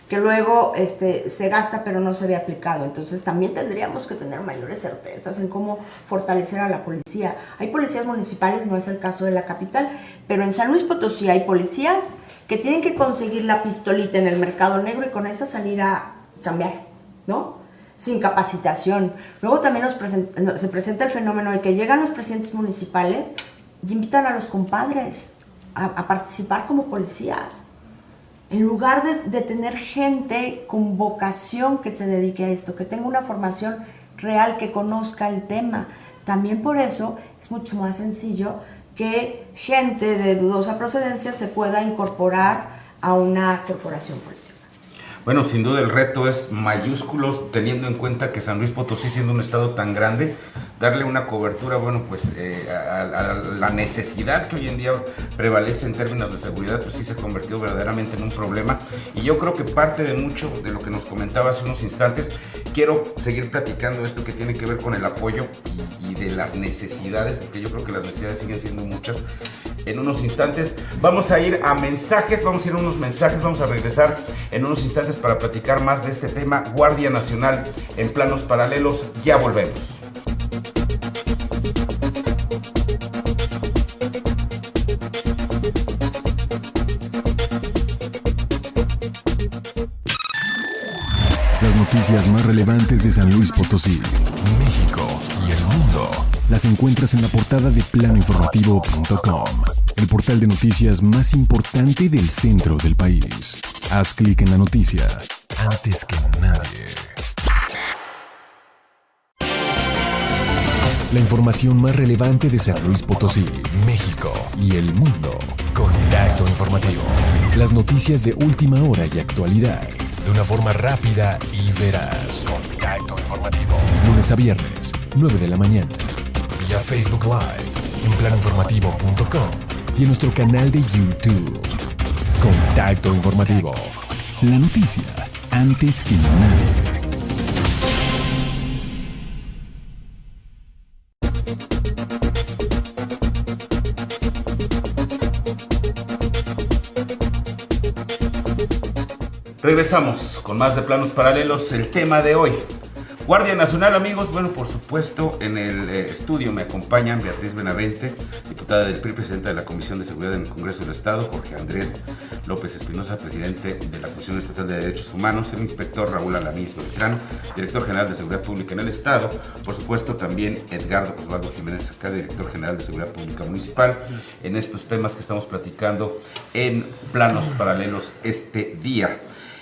que luego se gasta pero no se ve aplicado. Entonces también tendríamos que tener mayores certezas en cómo fortalecer a la policía. Hay policías municipales, no es el caso de la capital, pero en San Luis Potosí hay policías que tienen que conseguir la pistolita en el mercado negro y con esa salir a chambear, ¿no? Sin capacitación. Luego también se presenta el fenómeno de que llegan los presidentes municipales y invitan a los compadres a participar como policías. En lugar de tener gente con vocación que se dedique a esto, que tenga una formación real, que conozca el tema. También por eso es mucho más sencillo que gente de dudosa procedencia se pueda incorporar a una corporación policial. Bueno, sin duda el reto es mayúsculo, teniendo en cuenta que San Luis Potosí, siendo un estado tan grande, darle una cobertura, a la necesidad que hoy en día prevalece en términos de seguridad, pues sí se ha convertido verdaderamente en un problema. Y yo creo que parte de mucho de lo que nos comentaba hace unos instantes, quiero seguir platicando esto que tiene que ver con el apoyo y de las necesidades, porque yo creo que las necesidades siguen siendo muchas. En unos instantes vamos a ir a mensajes, vamos a regresar en unos instantes para platicar más de este tema, Guardia Nacional en planos paralelos. Ya volvemos. Las noticias más relevantes de San Luis Potosí, México y el mundo las encuentras en la portada de planoinformativo.com, el portal de noticias más importante del centro del país. Haz clic en la noticia antes que nadie. La información más relevante de San Luis Potosí, México y el mundo. Contacto Informativo. Las noticias de última hora y actualidad. De una forma rápida y veraz. Contacto Informativo. Lunes a viernes, 9 de la mañana. Vía Facebook Live, en planinformativo.com y en nuestro canal de YouTube. Contacto Informativo. La noticia antes que nadie. Regresamos con más de Planos Paralelos. El tema de hoy, Guardia Nacional, amigos. Bueno, por supuesto, en el estudio me acompañan Beatriz Benavente, diputada del PRI, presidenta de la Comisión de Seguridad en el Congreso del Estado, Jorge Andrés López Espinosa, presidente de la Comisión Estatal de Derechos Humanos, el inspector Raúl Alanís Beltrán, director general de Seguridad Pública en el Estado, por supuesto también Edgardo Osvaldo Jiménez acá, director general de Seguridad Pública Municipal, en estos temas que estamos platicando en Planos Paralelos este día.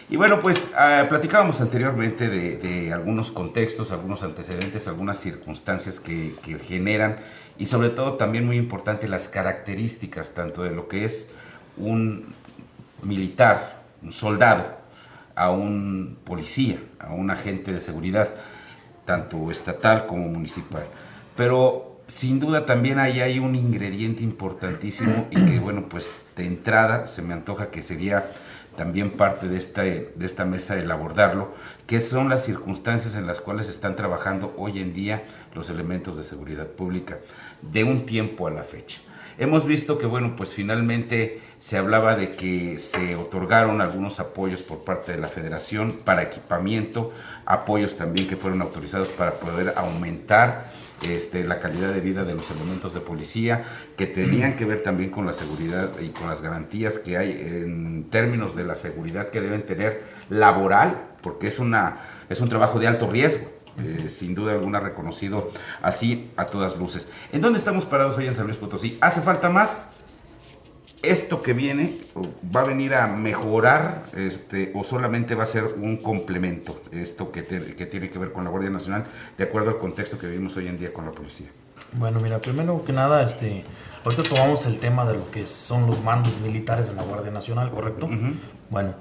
Y bueno, pues platicábamos anteriormente de algunos contextos, algunos antecedentes, algunas circunstancias que generan, y sobre todo también muy importante las características tanto de lo que es un militar, un soldado, a un policía, a un agente de seguridad, tanto estatal como municipal. Pero sin duda también ahí hay un ingrediente importantísimo y que bueno, pues de entrada se me antoja que sería también parte de esta mesa el abordarlo, que son las circunstancias en las cuales están trabajando hoy en día los elementos de seguridad pública, de un tiempo a la fecha. Hemos visto que, bueno, pues finalmente se hablaba de que se otorgaron algunos apoyos por parte de la Federación para equipamiento, apoyos también que fueron autorizados para poder aumentar la calidad de vida de los elementos de policía, que tenían que ver también con la seguridad y con las garantías que hay en términos de la seguridad que deben tener laboral, porque es un trabajo de alto riesgo. Sin duda alguna reconocido así a todas luces. ¿En dónde estamos parados hoy en San Luis Potosí? ¿Hace falta más? ¿Esto que viene va a venir a mejorar o solamente va a ser un complemento? Esto que tiene que ver con la Guardia Nacional, de acuerdo al contexto que vivimos hoy en día con la policía. Bueno, mira, primero que nada, ahorita tomamos el tema de lo que son los mandos militares en la Guardia Nacional, ¿correcto? Uh-huh. Bueno,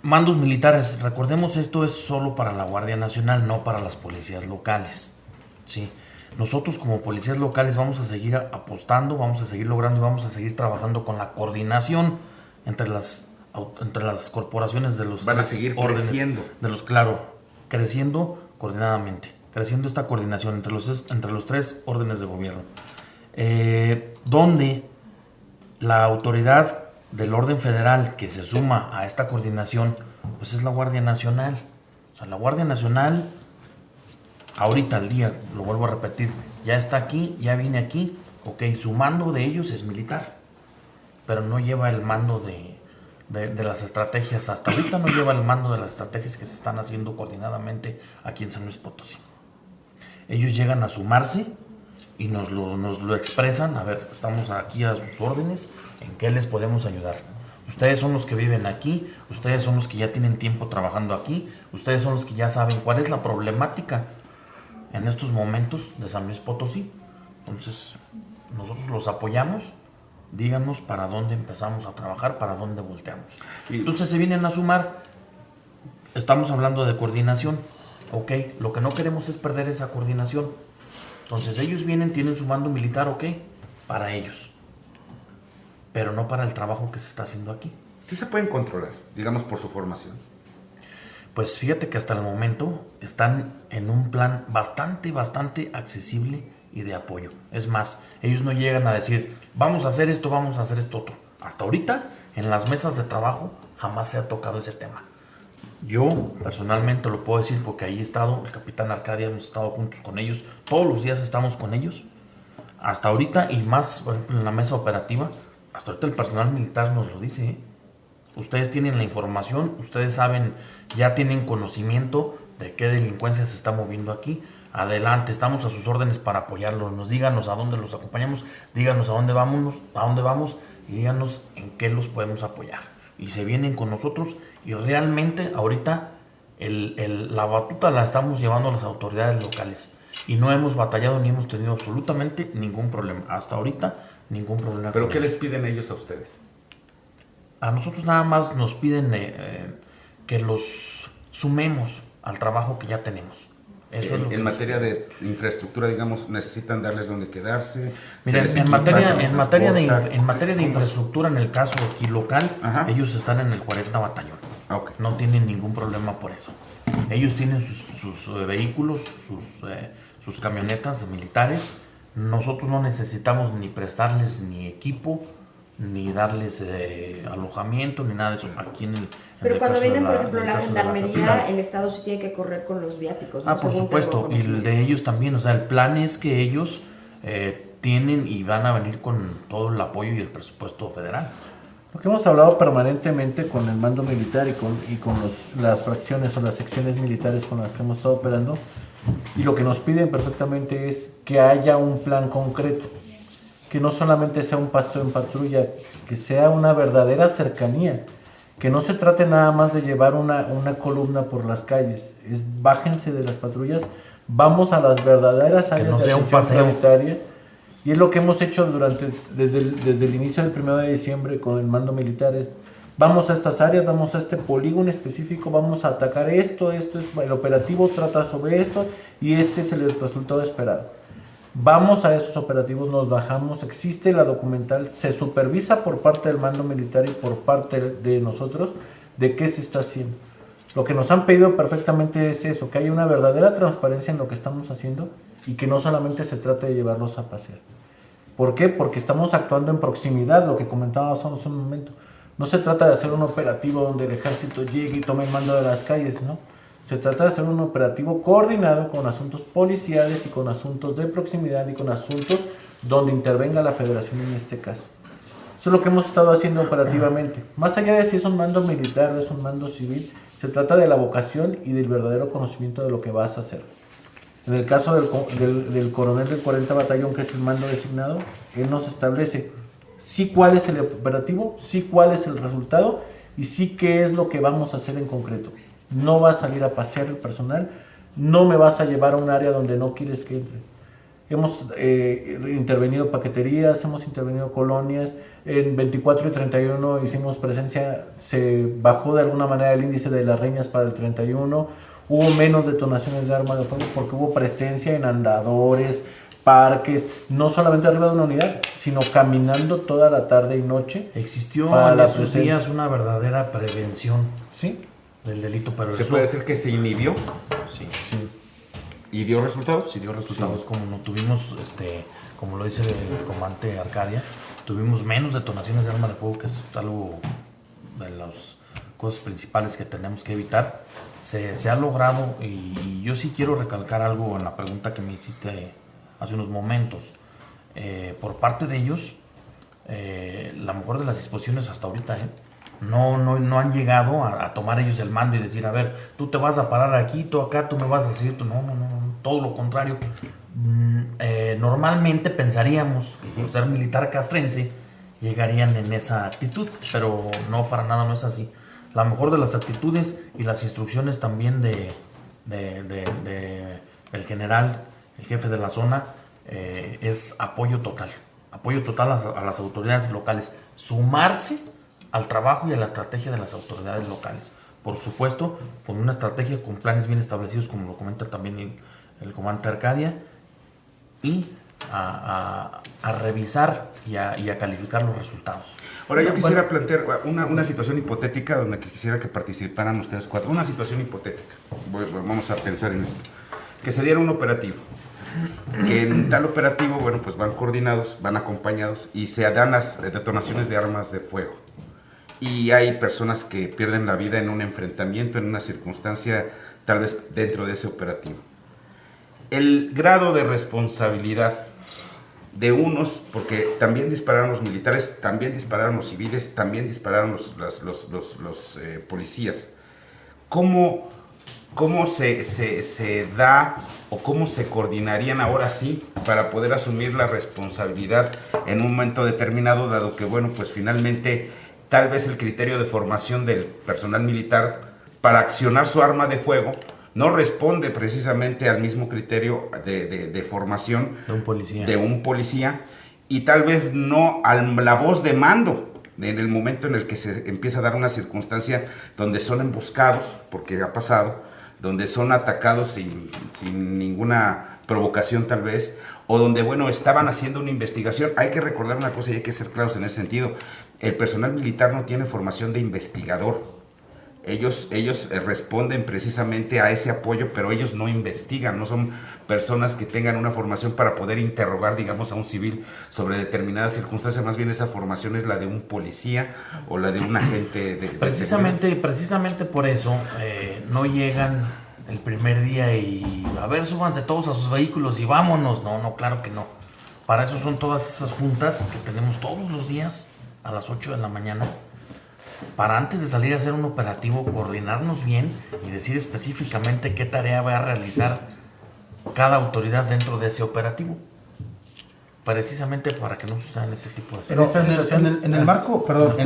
mandos militares, recordemos, esto es solo para la Guardia Nacional, no para las policías locales, ¿sí? Nosotros como policías locales vamos a seguir apostando, vamos a seguir logrando y vamos a seguir trabajando con la coordinación entre las corporaciones de los van a seguir órdenes, creciendo. Creciendo coordinadamente, creciendo esta coordinación entre los tres órdenes de gobierno, donde la autoridad del orden federal que se suma a esta coordinación, pues es la Guardia Nacional. O sea, la Guardia Nacional ahorita al día, lo vuelvo a repetir, ya está aquí, ya viene aquí, ok, su mando de ellos es militar, pero no lleva el mando de las estrategias, hasta ahorita no lleva el mando de las estrategias que se están haciendo coordinadamente aquí en San Luis Potosí. Ellos llegan a sumarse y nos lo expresan, a ver, estamos aquí a sus órdenes, ¿en qué les podemos ayudar? Ustedes son los que viven aquí, ustedes son los que ya tienen tiempo trabajando aquí, ustedes son los que ya saben cuál es la problemática en estos momentos de San Luis Potosí. Entonces, nosotros los apoyamos, díganos para dónde empezamos a trabajar, para dónde volteamos. Entonces se vienen a sumar, estamos hablando de coordinación, ok, lo que no queremos es perder esa coordinación. Entonces ellos vienen, tienen su mando militar, ok, para ellos, pero no para el trabajo que se está haciendo aquí. Sí se pueden controlar, digamos, por su formación. Pues fíjate que hasta el momento están en un plan bastante accesible y de apoyo. Es más, ellos no llegan a decir, vamos a hacer esto otro. Hasta ahorita, en las mesas de trabajo, jamás se ha tocado ese tema. Yo personalmente lo puedo decir porque ahí he estado, el capitán Arcadia, hemos estado juntos con ellos, todos los días estamos con ellos. Hasta ahorita, y más, por ejemplo, en la mesa operativa, hasta ahorita el personal militar nos lo dice, ¿eh? Ustedes tienen la información, ustedes saben, ya tienen conocimiento de qué delincuencia se está moviendo aquí. Adelante, estamos a sus órdenes para apoyarlos. Díganos a dónde los acompañamos, díganos a dónde vamos y díganos en qué los podemos apoyar. y se vienen con nosotros y realmente ahorita la batuta la estamos llevando a las autoridades locales y no hemos batallado ni hemos tenido absolutamente ningún problema. Hasta ahorita ningún problema. ¿Pero qué les piden ellos a ustedes? A nosotros nada más nos piden que los sumemos al trabajo que ya tenemos. Eso es lo que en materia de infraestructura, digamos, necesitan darles donde quedarse. Mira, en materia de infraestructura, en el caso aquí local, Ajá. ellos están en el 40 batallón. Okay. No tienen ningún problema por eso. Ellos tienen sus vehículos, sus camionetas militares. Nosotros no necesitamos ni prestarles ni equipo, ni darles alojamiento, ni nada de eso. Aquí en el Pero cuando vienen, por ejemplo, en el la caso de gendarmería, capital. el Estado sí tiene que correr con los viáticos, ¿no? Por Según supuesto, tengo y el conocimiento. de ellos también. O sea, el plan es que ellos tienen y van a venir con todo el apoyo y el presupuesto federal. Lo que hemos hablado permanentemente con el mando militar y con las fracciones o las secciones militares con las que hemos estado operando, y lo que nos piden perfectamente es que haya un plan concreto, que no solamente sea un paseo en patrulla, que sea una verdadera cercanía, que no se trate nada más de llevar una columna por las calles, bájense de las patrullas, vamos a las verdaderas áreas no de sea un atención paseo. prioritaria. Y es lo que hemos hecho desde el inicio del 1 de diciembre con el mando militar. Vamos a estas áreas, vamos a este polígono específico, vamos a atacar esto es el operativo trata sobre esto y este es el resultado esperado. Vamos a esos operativos, nos bajamos, existe la documental, se supervisa por parte del mando militar y por parte de nosotros de qué se está haciendo. Lo que nos han pedido perfectamente es eso, que haya una verdadera transparencia en lo que estamos haciendo y que no solamente se trate de llevarlos a pasear. ¿Por qué? Porque estamos actuando en proximidad, lo que comentábamos hace un momento. No se trata de hacer un operativo donde el ejército llegue y tome el mando de las calles, ¿no? Se trata de hacer un operativo coordinado con asuntos policiales y con asuntos de proximidad y con asuntos donde intervenga la federación en este caso. Eso es lo que hemos estado haciendo operativamente. Más allá de si es un mando militar o es un mando civil, se trata de la vocación y del verdadero conocimiento de lo que vas a hacer. En el caso del coronel del 40 batallón, que es el mando designado, él nos establece sí cuál es el operativo, sí cuál es el resultado y sí qué es lo que vamos a hacer en concreto. No va a salir a pasear el personal, no me vas a llevar a un área donde no quieres que entre. Hemos intervenido paqueterías, hemos intervenido colonias. En 24 y 31 hicimos presencia, se bajó de alguna manera el índice de las riñas para el 31. Hubo menos detonaciones de arma de fuego porque hubo presencia en andadores, parques, no solamente arriba de una unidad, sino caminando toda la tarde y noche. Existió para en la esos presencia. días una verdadera prevención Sí, del delito, pero ¿Se eso, puede decir que se inhibió sí, sí. y dio resultados? sí dio resultados. Como no tuvimos, como lo dice el comandante Arcadia, tuvimos menos detonaciones de arma de fuego, que es algo de las cosas principales que tenemos que evitar. Se ha logrado, y yo sí quiero recalcar algo en la pregunta que me hiciste hace unos momentos. Por parte de ellos, la mejor de las disposiciones hasta ahorita, no han llegado a tomar ellos el mando y decir, a ver, tú te vas a parar aquí, tú acá, tú me vas a decir, tú no, todo lo contrario. Normalmente pensaríamos que por ser militar castrense llegarían en esa actitud, pero no, para nada no es así. La mejor de las actitudes y las instrucciones también del general, el jefe de la zona, es apoyo total a las autoridades locales, sumarse al trabajo y a la estrategia de las autoridades locales. Por supuesto, con una estrategia con planes bien establecidos, como lo comenta también el comandante Arcadia, y a revisar y a calificar los resultados. Ahora yo quisiera plantear una situación hipotética donde quisiera que participaran ustedes cuatro. Una situación hipotética. Vamos a pensar en esto. Que se diera un operativo. Que en tal operativo, bueno, pues van coordinados, van acompañados y se dan las detonaciones de armas de fuego. Y hay personas que pierden la vida en un enfrentamiento, en una circunstancia tal vez dentro de ese operativo. El grado de responsabilidad de unos, porque también dispararon los militares, también dispararon los civiles, también dispararon los policías. ¿Cómo se da o cómo se coordinarían ahora sí para poder asumir la responsabilidad en un momento determinado, dado que, bueno, pues finalmente tal vez el criterio de formación del personal militar para accionar su arma de fuego no responde precisamente al mismo criterio de formación de un policía, y tal vez no a la voz de mando en el momento en el que se empieza a dar una circunstancia donde son emboscados, porque ha pasado, donde son atacados sin ninguna provocación tal vez, o donde, bueno, estaban haciendo una investigación. Hay que recordar una cosa y hay que ser claros en ese sentido: el personal militar no tiene formación de investigador. Ellos responden precisamente a ese apoyo, pero ellos no investigan, no son personas que tengan una formación para poder interrogar, digamos, a un civil sobre determinadas circunstancias. Más bien esa formación es la de un policía o la de un agente de precisamente por eso no llegan el primer día y a ver, súbanse todos a sus vehículos y vámonos. No, claro que no. Para eso son todas esas juntas que tenemos todos los días a las 8 de la mañana, para antes de salir a hacer un operativo coordinarnos bien y decir específicamente qué tarea va a realizar cada autoridad dentro de ese operativo, precisamente para que no sucedan ese tipo de Pero situaciones. en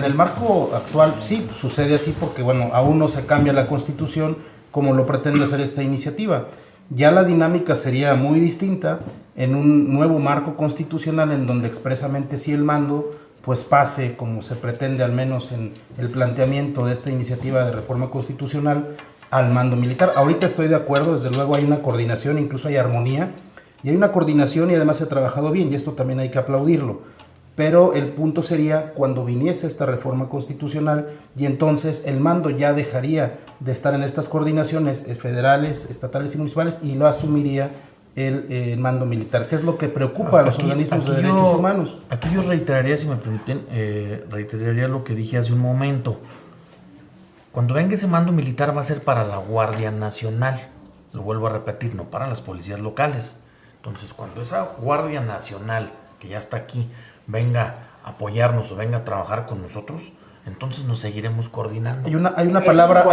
el marco actual sí sucede así, porque bueno, aún no se cambia la Constitución como lo pretende hacer esta iniciativa. Ya la dinámica sería muy distinta en un nuevo marco constitucional en donde expresamente sí el mando pues pase, como se pretende al menos en el planteamiento de esta iniciativa de reforma constitucional, al mando militar. Ahorita estoy de acuerdo, desde luego hay una coordinación, incluso hay armonía, y hay una coordinación y además se ha trabajado bien, y esto también hay que aplaudirlo. Pero el punto sería cuando viniese esta reforma constitucional y entonces el mando ya dejaría de estar en estas coordinaciones federales, estatales y municipales y lo asumiría el mando militar, que es lo que preocupa a los organismos de derechos humanos. Aquí yo reiteraría, si me permiten, reiteraría lo que dije hace un momento. Cuando venga ese mando militar va a ser para la Guardia Nacional, lo vuelvo a repetir, no para las policías locales. Entonces, cuando esa Guardia Nacional, que ya está aquí, venga a apoyarnos o venga a trabajar con nosotros, entonces nos seguiremos coordinando. Hay una palabra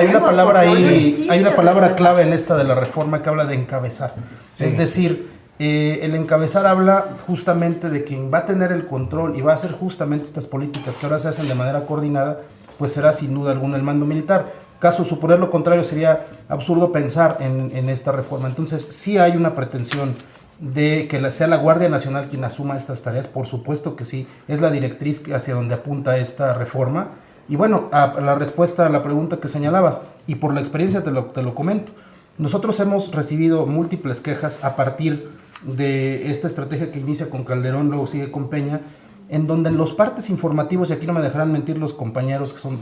clave en esta de la reforma que habla de encabezar. Sí. Es decir, el encabezar habla justamente de quien va a tener el control y va a hacer justamente estas políticas que ahora se hacen de manera coordinada, pues será sin duda alguna el mando militar. Caso suponer lo contrario, sería absurdo pensar en esta reforma. Entonces, sí hay una pretensión de que sea la Guardia Nacional quien asuma estas tareas, por supuesto que sí, es la directriz hacia donde apunta esta reforma. Y bueno, a la respuesta a la pregunta que señalabas, y por la experiencia te lo comento, nosotros hemos recibido múltiples quejas a partir de esta estrategia que inicia con Calderón, luego sigue con Peña, en donde en los partes informativos, y aquí no me dejarán mentir los compañeros que son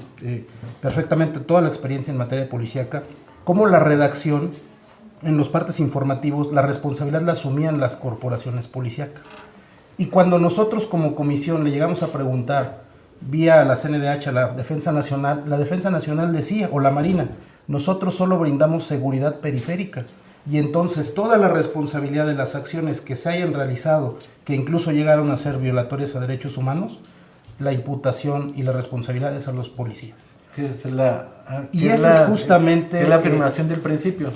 perfectamente toda la experiencia en materia policíaca, como la redacción en los partes informativos, la responsabilidad la asumían las corporaciones policíacas. Y cuando nosotros como comisión le llegamos a preguntar vía la CNDH a la Defensa Nacional decía, o la Marina, nosotros solo brindamos seguridad periférica. Y entonces toda la responsabilidad de las acciones que se hayan realizado, que incluso llegaron a ser violatorias a derechos humanos, la imputación y la responsabilidad es a los policías. Y esa es justamente la afirmación del principio.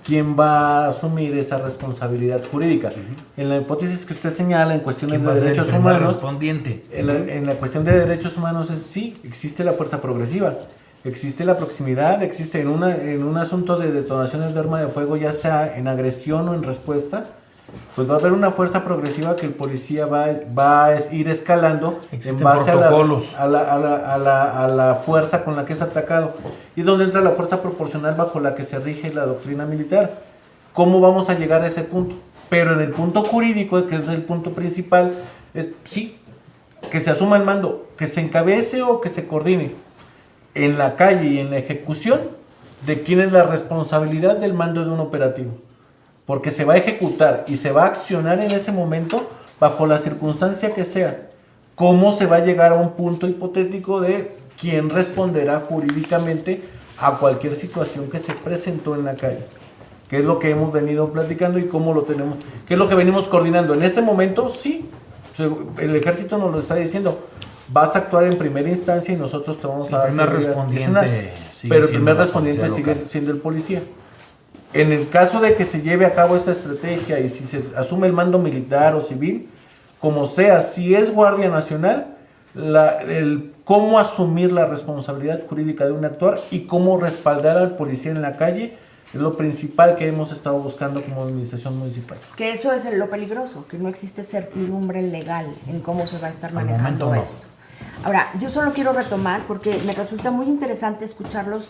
¿Quién va a asumir esa responsabilidad jurídica? En la hipótesis que usted señala en cuestiones de derechos humanos, en la cuestión de derechos humanos sí, existe la fuerza progresiva, existe la proximidad, existe en un asunto de detonaciones de arma de fuego, ya sea en agresión o en respuesta, pues va a haber una fuerza progresiva que el policía va a ir escalando en base a la fuerza con la que es atacado, y donde entra la fuerza proporcional bajo la que se rige la doctrina militar. ¿Cómo vamos a llegar a ese punto? Pero en el punto jurídico, que es el punto principal, sí, que se asuma el mando, que se encabece o que se coordine en la calle y en la ejecución de quién es la responsabilidad del mando de un operativo. Porque se va a ejecutar y se va a accionar en ese momento bajo la circunstancia que sea. ¿Cómo se va a llegar a un punto hipotético de quién responderá jurídicamente a cualquier situación que se presentó en la calle? ¿Qué es lo que hemos venido platicando y cómo lo tenemos? ¿Qué es lo que venimos coordinando? En este momento, sí, el ejército nos lo está diciendo. Vas a actuar en primera instancia y nosotros te vamos a dar seguridad. Pero el primer respondiente sigue siendo el policía. En el caso de que se lleve a cabo esta estrategia y si se asume el mando militar o civil, como sea, si es Guardia Nacional, el cómo asumir la responsabilidad jurídica de un actuar y cómo respaldar al policía en la calle es lo principal que hemos estado buscando como administración municipal. Que eso es lo peligroso, que no existe certidumbre legal en cómo se va a estar Al manejando momento no. esto. Ahora, yo solo quiero retomar, porque me resulta muy interesante escucharlos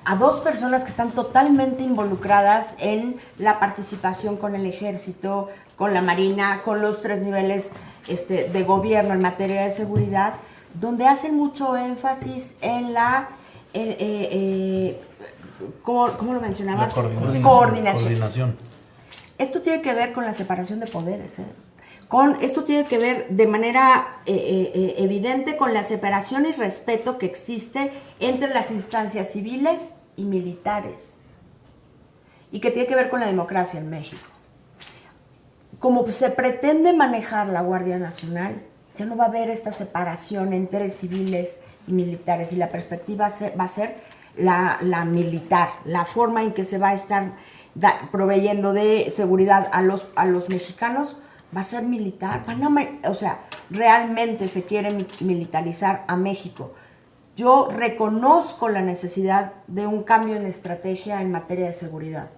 a dos personas que están totalmente involucradas en la participación con el ejército, con la marina, con los 3 niveles de gobierno en materia de seguridad, donde hacen mucho énfasis en la, ¿cómo lo mencionabas? La Coordinación. Esto tiene que ver con la separación de poderes, esto tiene que ver de manera evidente con la separación y respeto que existe entre las instancias civiles y militares, y que tiene que ver con la democracia en México. Como se pretende manejar la Guardia Nacional, ya no va a haber esta separación entre civiles y militares, y la perspectiva va a ser la militar, la forma en que se va a estar proveyendo de seguridad a los mexicanos va a ser militar. O sea, realmente se quiere militarizar a México. Yo reconozco la necesidad de un cambio en estrategia en materia de seguridad,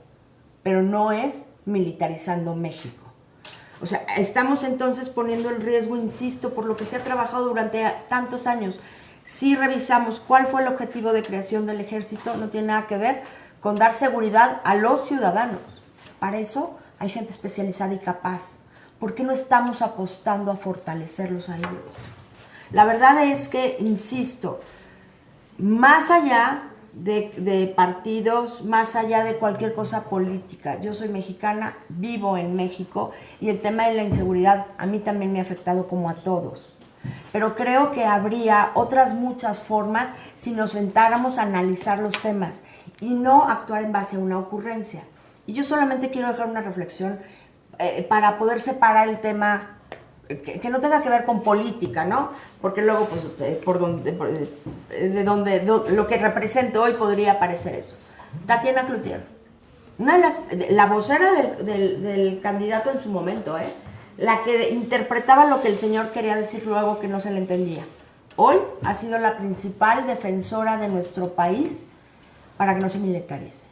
pero no es militarizando México. O sea, estamos entonces poniendo en riesgo, insisto, por lo que se ha trabajado durante tantos años. Si revisamos cuál fue el objetivo de creación del ejército, no tiene nada que ver con dar seguridad a los ciudadanos. Para eso hay gente especializada y capaz. ¿Por qué no estamos apostando a fortalecerlos a ellos? La verdad es que, insisto, más allá de partidos, más allá de cualquier cosa política, yo soy mexicana, vivo en México, y el tema de la inseguridad a mí también me ha afectado como a todos. Pero creo que habría otras muchas formas si nos sentáramos a analizar los temas y no actuar en base a una ocurrencia. Y yo solamente quiero dejar una reflexión para poder separar el tema que no tenga que ver con política, ¿no? Porque luego, pues, lo que represento hoy podría parecer eso. Tatiana Cloutier, la vocera del candidato en su momento, la que interpretaba lo que el señor quería decir luego que no se le entendía. Hoy ha sido la principal defensora de nuestro país para que no se militarice.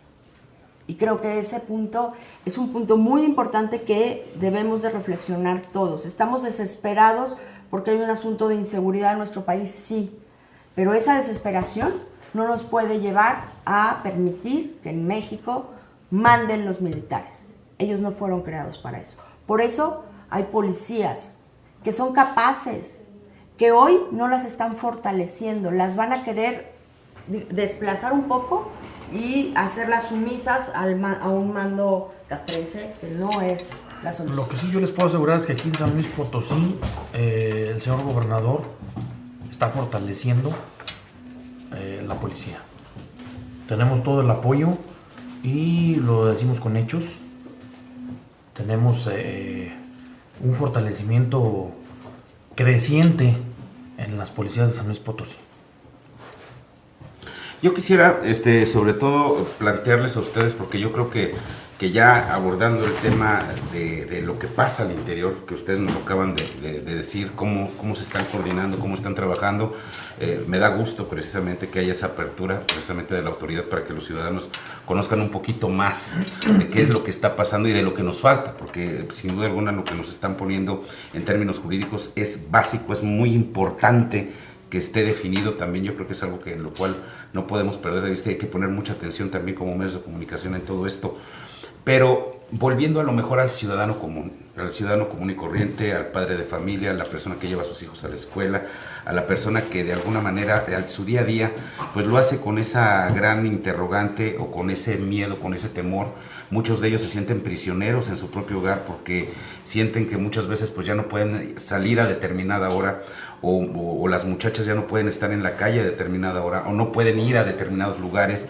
Y creo que ese punto es un punto muy importante que debemos de reflexionar todos. Estamos desesperados porque hay un asunto de inseguridad en nuestro país, sí, pero esa desesperación no nos puede llevar a permitir que en México manden los militares. Ellos no fueron creados para eso. Por eso hay policías que son capaces, que hoy no las están fortaleciendo, las van a querer desplazar un poco y hacerlas sumisas a un mando castrense, que no es la solución. Lo que sí yo les puedo asegurar es que aquí en San Luis Potosí el señor gobernador está fortaleciendo la policía. Tenemos todo el apoyo y lo decimos con hechos. Tenemos un fortalecimiento creciente en las policías de San Luis Potosí. Yo quisiera, sobre todo, plantearles a ustedes, porque yo creo que ya abordando el tema de lo que pasa al interior, que ustedes nos lo acaban de decir, cómo se están coordinando, cómo están trabajando, me da gusto precisamente que haya esa apertura precisamente de la autoridad para que los ciudadanos conozcan un poquito más de qué es lo que está pasando y de lo que nos falta, porque sin duda alguna lo que nos están poniendo en términos jurídicos es básico, es muy importante que esté definido también. Yo creo que es algo en lo cual no podemos perder de vista y hay que poner mucha atención también como medios de comunicación en todo esto. Pero volviendo a lo mejor al ciudadano común y corriente, al padre de familia, a la persona que lleva a sus hijos a la escuela, a la persona que de alguna manera en su día a día pues lo hace con esa gran interrogante o con ese miedo, con ese temor. Muchos de ellos se sienten prisioneros en su propio hogar porque sienten que muchas veces pues ya no pueden salir a determinada hora o las muchachas ya no pueden estar en la calle a determinada hora o no pueden ir a determinados lugares.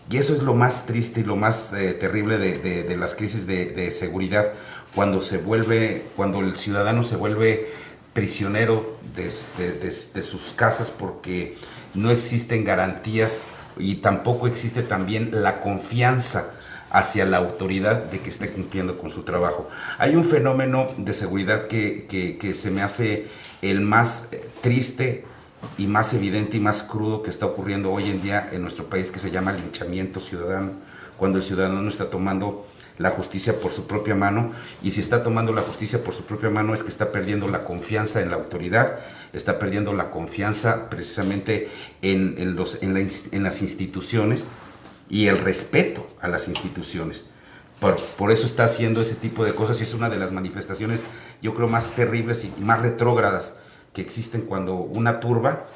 Y eso es lo más triste y lo más terrible de las crisis de seguridad, cuando el ciudadano se vuelve prisionero de sus casas porque no existen garantías y tampoco existe también la confianza hacia la autoridad de que esté cumpliendo con su trabajo. Hay un fenómeno de seguridad que se me hace el más triste y más evidente y más crudo que está ocurriendo hoy en día en nuestro país, que se llama linchamiento ciudadano, cuando el ciudadano está tomando la justicia por su propia mano, y si está tomando la justicia por su propia mano es que está perdiendo la confianza en la autoridad, está perdiendo la confianza precisamente en las instituciones y el respeto a las instituciones. Por eso está haciendo ese tipo de cosas, y es una de las manifestaciones, yo creo, más terribles y más retrógradas que existen, cuando una turba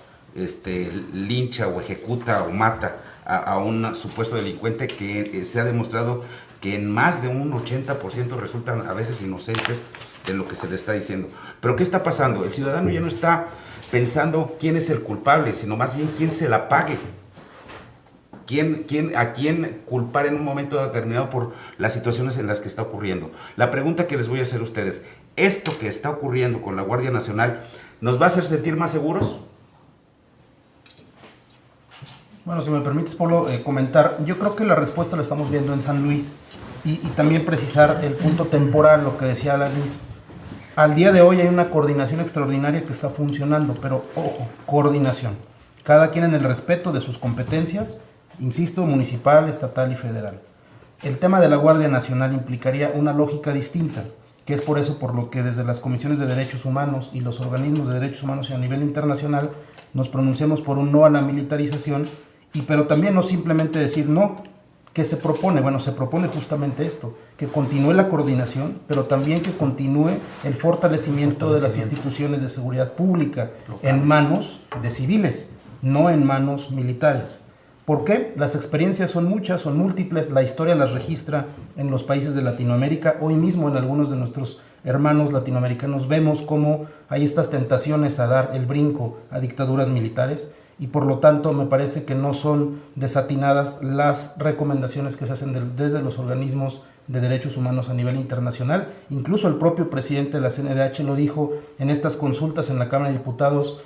lincha o ejecuta o mata a un supuesto delincuente que se ha demostrado que en más de un 80% resultan a veces inocentes de lo que se le está diciendo. Pero ¿qué está pasando? El ciudadano ya no está pensando quién es el culpable, sino más bien quién se la pague. ¿A quién culpar en un momento determinado por las situaciones en las que está ocurriendo? La pregunta que les voy a hacer a ustedes: ¿esto que está ocurriendo con la Guardia Nacional nos va a hacer sentir más seguros? Bueno, si me permites, Pablo, comentar, yo creo que la respuesta la estamos viendo en San Luis, y también precisar el punto temporal, lo que decía Alanis. Al día de hoy hay una coordinación extraordinaria que está funcionando, pero ojo, coordinación. Cada quien en el respeto de sus competencias, insisto, municipal, estatal y federal. El tema de la Guardia Nacional implicaría una lógica distinta, que es por eso por lo que desde las comisiones de derechos humanos y los organismos de derechos humanos y a nivel internacional nos pronunciamos por un no a la militarización, pero también no simplemente decir no. ¿Qué se propone? Bueno, se propone justamente esto, que continúe la coordinación, pero también que continúe el fortalecimiento de las instituciones de seguridad pública en manos de civiles, no en manos militares. ¿Por qué? Las experiencias son muchas, son múltiples, la historia las registra en los países de Latinoamérica. Hoy mismo en algunos de nuestros hermanos latinoamericanos vemos cómo hay estas tentaciones a dar el brinco a dictaduras militares, y por lo tanto me parece que no son desatinadas las recomendaciones que se hacen desde los organismos de derechos humanos a nivel internacional. Incluso el propio presidente de la CNDH lo dijo en estas consultas en la Cámara de Diputados.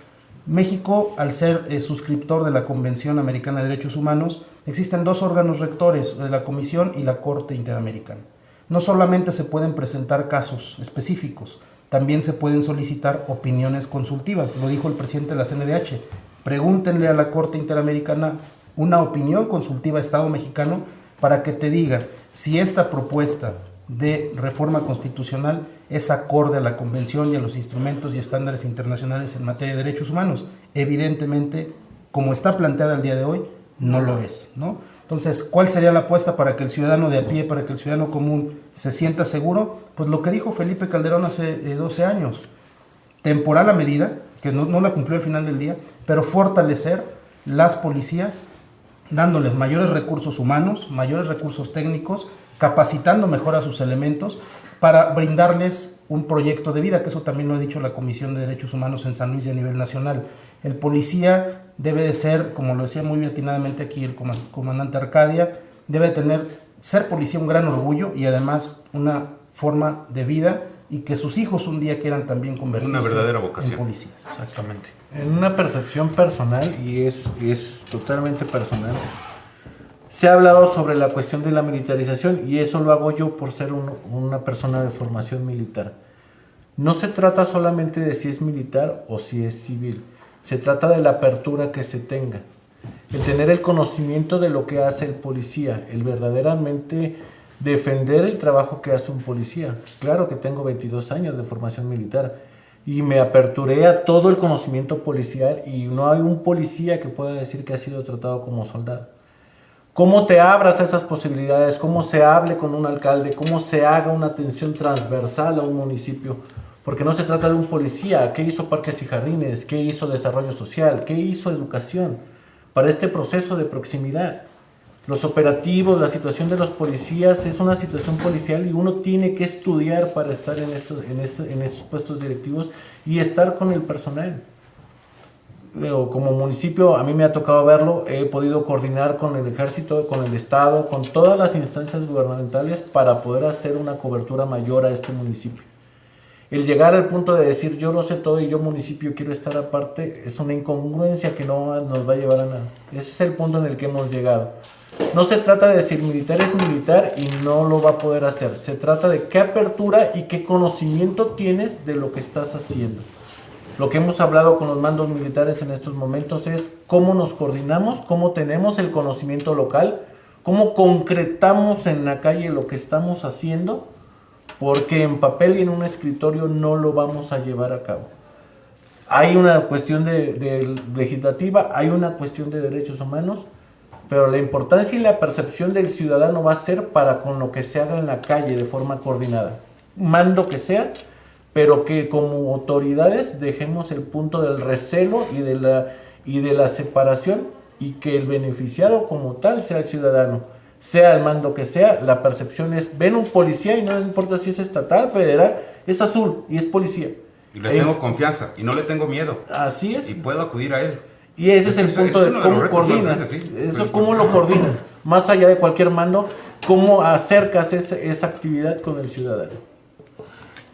México, al ser suscriptor de la Convención Americana de Derechos Humanos, existen dos órganos rectores, la Comisión y la Corte Interamericana. No solamente se pueden presentar casos específicos, también se pueden solicitar opiniones consultivas. Lo dijo el presidente de la CNDH. Pregúntenle a la Corte Interamericana una opinión consultiva Estado mexicano para que te diga si esta propuesta de reforma constitucional es acorde a la Convención y a los instrumentos y estándares internacionales en materia de derechos humanos. Evidentemente, como está planteada el día de hoy, no lo es, ¿no? Entonces, ¿cuál sería la apuesta para que el ciudadano de a pie, para que el ciudadano común se sienta seguro? Pues lo que dijo Felipe Calderón hace 12 años, temporal a medida, que no la cumplió al final del día, pero fortalecer las policías, dándoles mayores recursos humanos, mayores recursos técnicos, capacitando mejor a sus elementos para brindarles un proyecto de vida, que eso también lo ha dicho la Comisión de Derechos Humanos en San Luis y a nivel nacional. El policía debe de ser, como lo decía muy atinadamente aquí el comandante Arcadia, debe de ser policía un gran orgullo y además una forma de vida, y que sus hijos un día quieran también convertirse una verdadera vocación en policías. Exactamente. En una percepción personal, y es totalmente personal, se ha hablado sobre la cuestión de la militarización, y eso lo hago yo por ser una persona de formación militar. No se trata solamente de si es militar o si es civil, se trata de la apertura que se tenga, el tener el conocimiento de lo que hace el policía, el verdaderamente defender el trabajo que hace un policía. Claro que tengo 22 años de formación militar y me aperturé a todo el conocimiento policial, y no hay un policía que pueda decir que ha sido tratado como soldado. Cómo te abras a esas posibilidades, cómo se hable con un alcalde, cómo se haga una atención transversal a un municipio, porque no se trata de un policía. ¿Qué hizo Parques y Jardines? ¿Qué hizo Desarrollo Social? ¿Qué hizo Educación? Para este proceso de proximidad. Los operativos, la situación de los policías es una situación policial, y uno tiene que estudiar para estar en estos puestos directivos y estar con el personal. Como municipio, a mí me ha tocado verlo, he podido coordinar con el ejército, con el estado, con todas las instancias gubernamentales para poder hacer una cobertura mayor a este municipio. El llegar al punto de decir yo lo sé todo y yo municipio quiero estar aparte es una incongruencia que no nos va a llevar a nada. Ese es el punto en el que hemos llegado. No se trata de decir militar es militar y no lo va a poder hacer. Se trata de qué apertura y qué conocimiento tienes de lo que estás haciendo. Lo que hemos hablado con los mandos militares en estos momentos es cómo nos coordinamos, cómo tenemos el conocimiento local, cómo concretamos en la calle lo que estamos haciendo, porque en papel y en un escritorio no lo vamos a llevar a cabo. Hay una cuestión de legislativa, hay una cuestión de derechos humanos, pero la importancia y la percepción del ciudadano va a ser para con lo que se haga en la calle de forma coordinada. Mando que sea, pero que como autoridades dejemos el punto del recelo y de la separación, y que el beneficiado como tal sea el ciudadano, sea el mando que sea. La percepción es, ven un policía y no importa si es estatal, federal, es azul y es policía. Y le tengo confianza y no le tengo miedo. Así es. Y puedo acudir a él. Y ese es el punto de cómo coordinas. Eso, cómo lo coordinas. Más allá de cualquier mando, cómo acercas esa actividad con el ciudadano.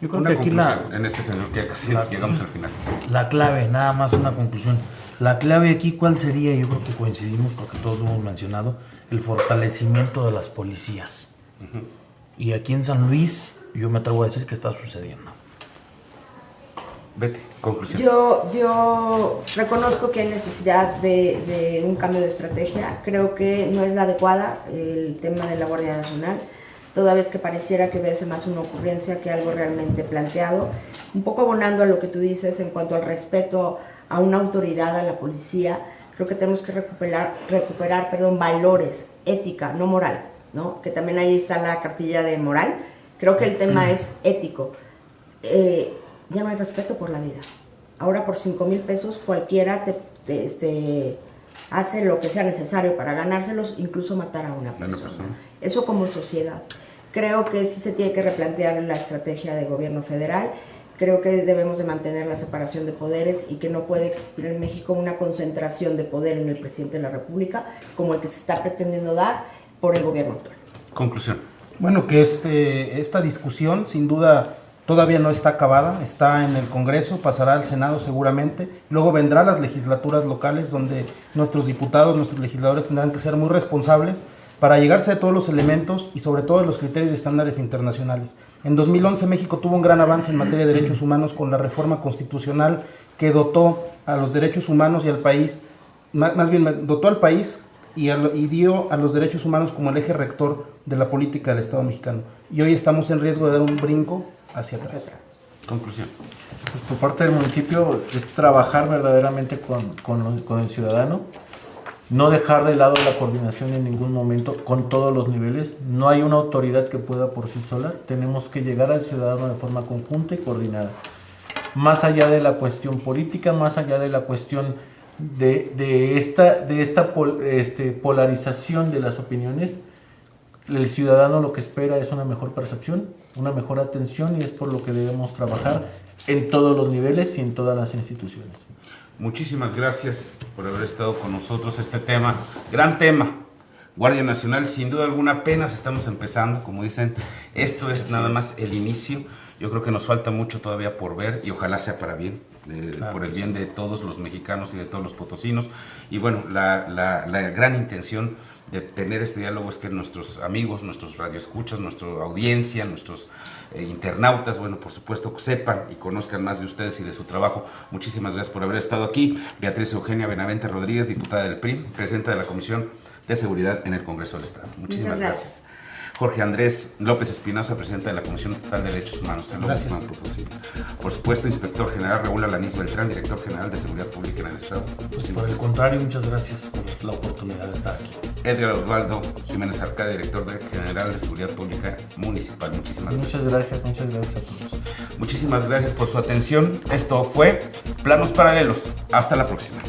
Yo creo Una que aquí conclusión en este señor, que casi llegamos al final. la clave, nada más una conclusión. La clave aquí, ¿cuál sería? Yo creo que coincidimos porque todos lo hemos mencionado, el fortalecimiento de las policías. Y aquí en San Luis, yo me atrevo a decir que está sucediendo. Vete, conclusión. Yo reconozco que hay necesidad de un cambio de estrategia. Creo que no es la adecuada el tema de la Guardia Nacional, toda vez que pareciera que debe ser más una ocurrencia que algo realmente planteado. Un poco abonando a lo que tú dices en cuanto al respeto a una autoridad, a la policía, creo que tenemos que recuperar valores, ética, no moral, ¿no? Que también ahí está la cartilla de moral. Creo que el tema es ético. Ya no hay respeto por la vida. Ahora por 5,000 pesos cualquiera te hace lo que sea necesario para ganárselos, incluso matar a una persona. Eso como sociedad. Creo que sí se tiene que replantear la estrategia de gobierno federal. Creo que debemos de mantener la separación de poderes y que no puede existir en México una concentración de poder en el presidente de la República como el que se está pretendiendo dar por el gobierno actual. Conclusión. Bueno, que esta discusión sin duda todavía no está acabada, está en el Congreso, pasará al Senado seguramente, luego vendrá a las legislaturas locales donde nuestros diputados, nuestros legisladores tendrán que ser muy responsables para llegarse a todos los elementos y sobre todo de los criterios y estándares internacionales. En 2011 México tuvo un gran avance en materia de derechos humanos con la reforma constitucional que dotó a los derechos humanos y al país, más bien dotó al país y dio a los derechos humanos como el eje rector de la política del Estado mexicano. Y hoy estamos en riesgo de dar un brinco hacia atrás. Conclusión. Pues por parte del municipio es trabajar verdaderamente con el ciudadano, no dejar de lado la coordinación en ningún momento con todos los niveles. No hay una autoridad que pueda por sí sola, tenemos que llegar al ciudadano de forma conjunta y coordinada. Más allá de la cuestión política, más allá de la cuestión de esta polarización de las opiniones, el ciudadano lo que espera es una mejor percepción, una mejor atención, y es por lo que debemos trabajar en todos los niveles y en todas las instituciones. Muchísimas gracias por haber estado con nosotros. Este tema, gran tema, Guardia Nacional, sin duda alguna apenas estamos empezando, como dicen, esto es nada más el inicio. Yo creo que nos falta mucho todavía por ver y ojalá sea para bien, por el bien de todos los mexicanos y de todos los potosinos. Y bueno, la gran intención de tener este diálogo es que nuestros amigos, nuestros radioescuchas, nuestra audiencia, nuestros internautas, bueno, por supuesto, sepan y conozcan más de ustedes y de su trabajo. Muchísimas gracias por haber estado aquí. Beatriz Eugenia Benavente Rodríguez, diputada del PRI, presidenta de la Comisión de Seguridad en el Congreso del Estado. Muchísimas gracias. Jorge Andrés López Espinosa, presidente de la Comisión Estatal de Derechos Humanos en López Potosí. Por supuesto, inspector general Raúl Alanís Beltrán, director general de Seguridad Pública en el Estado. Pues por el contrario, muchas gracias por la oportunidad de estar aquí. Edgar Osvaldo Jiménez Arcade, director general de Seguridad Pública Municipal. Muchísimas gracias a todos. Muchísimas gracias por su atención. Esto fue Planos Paralelos. Hasta la próxima.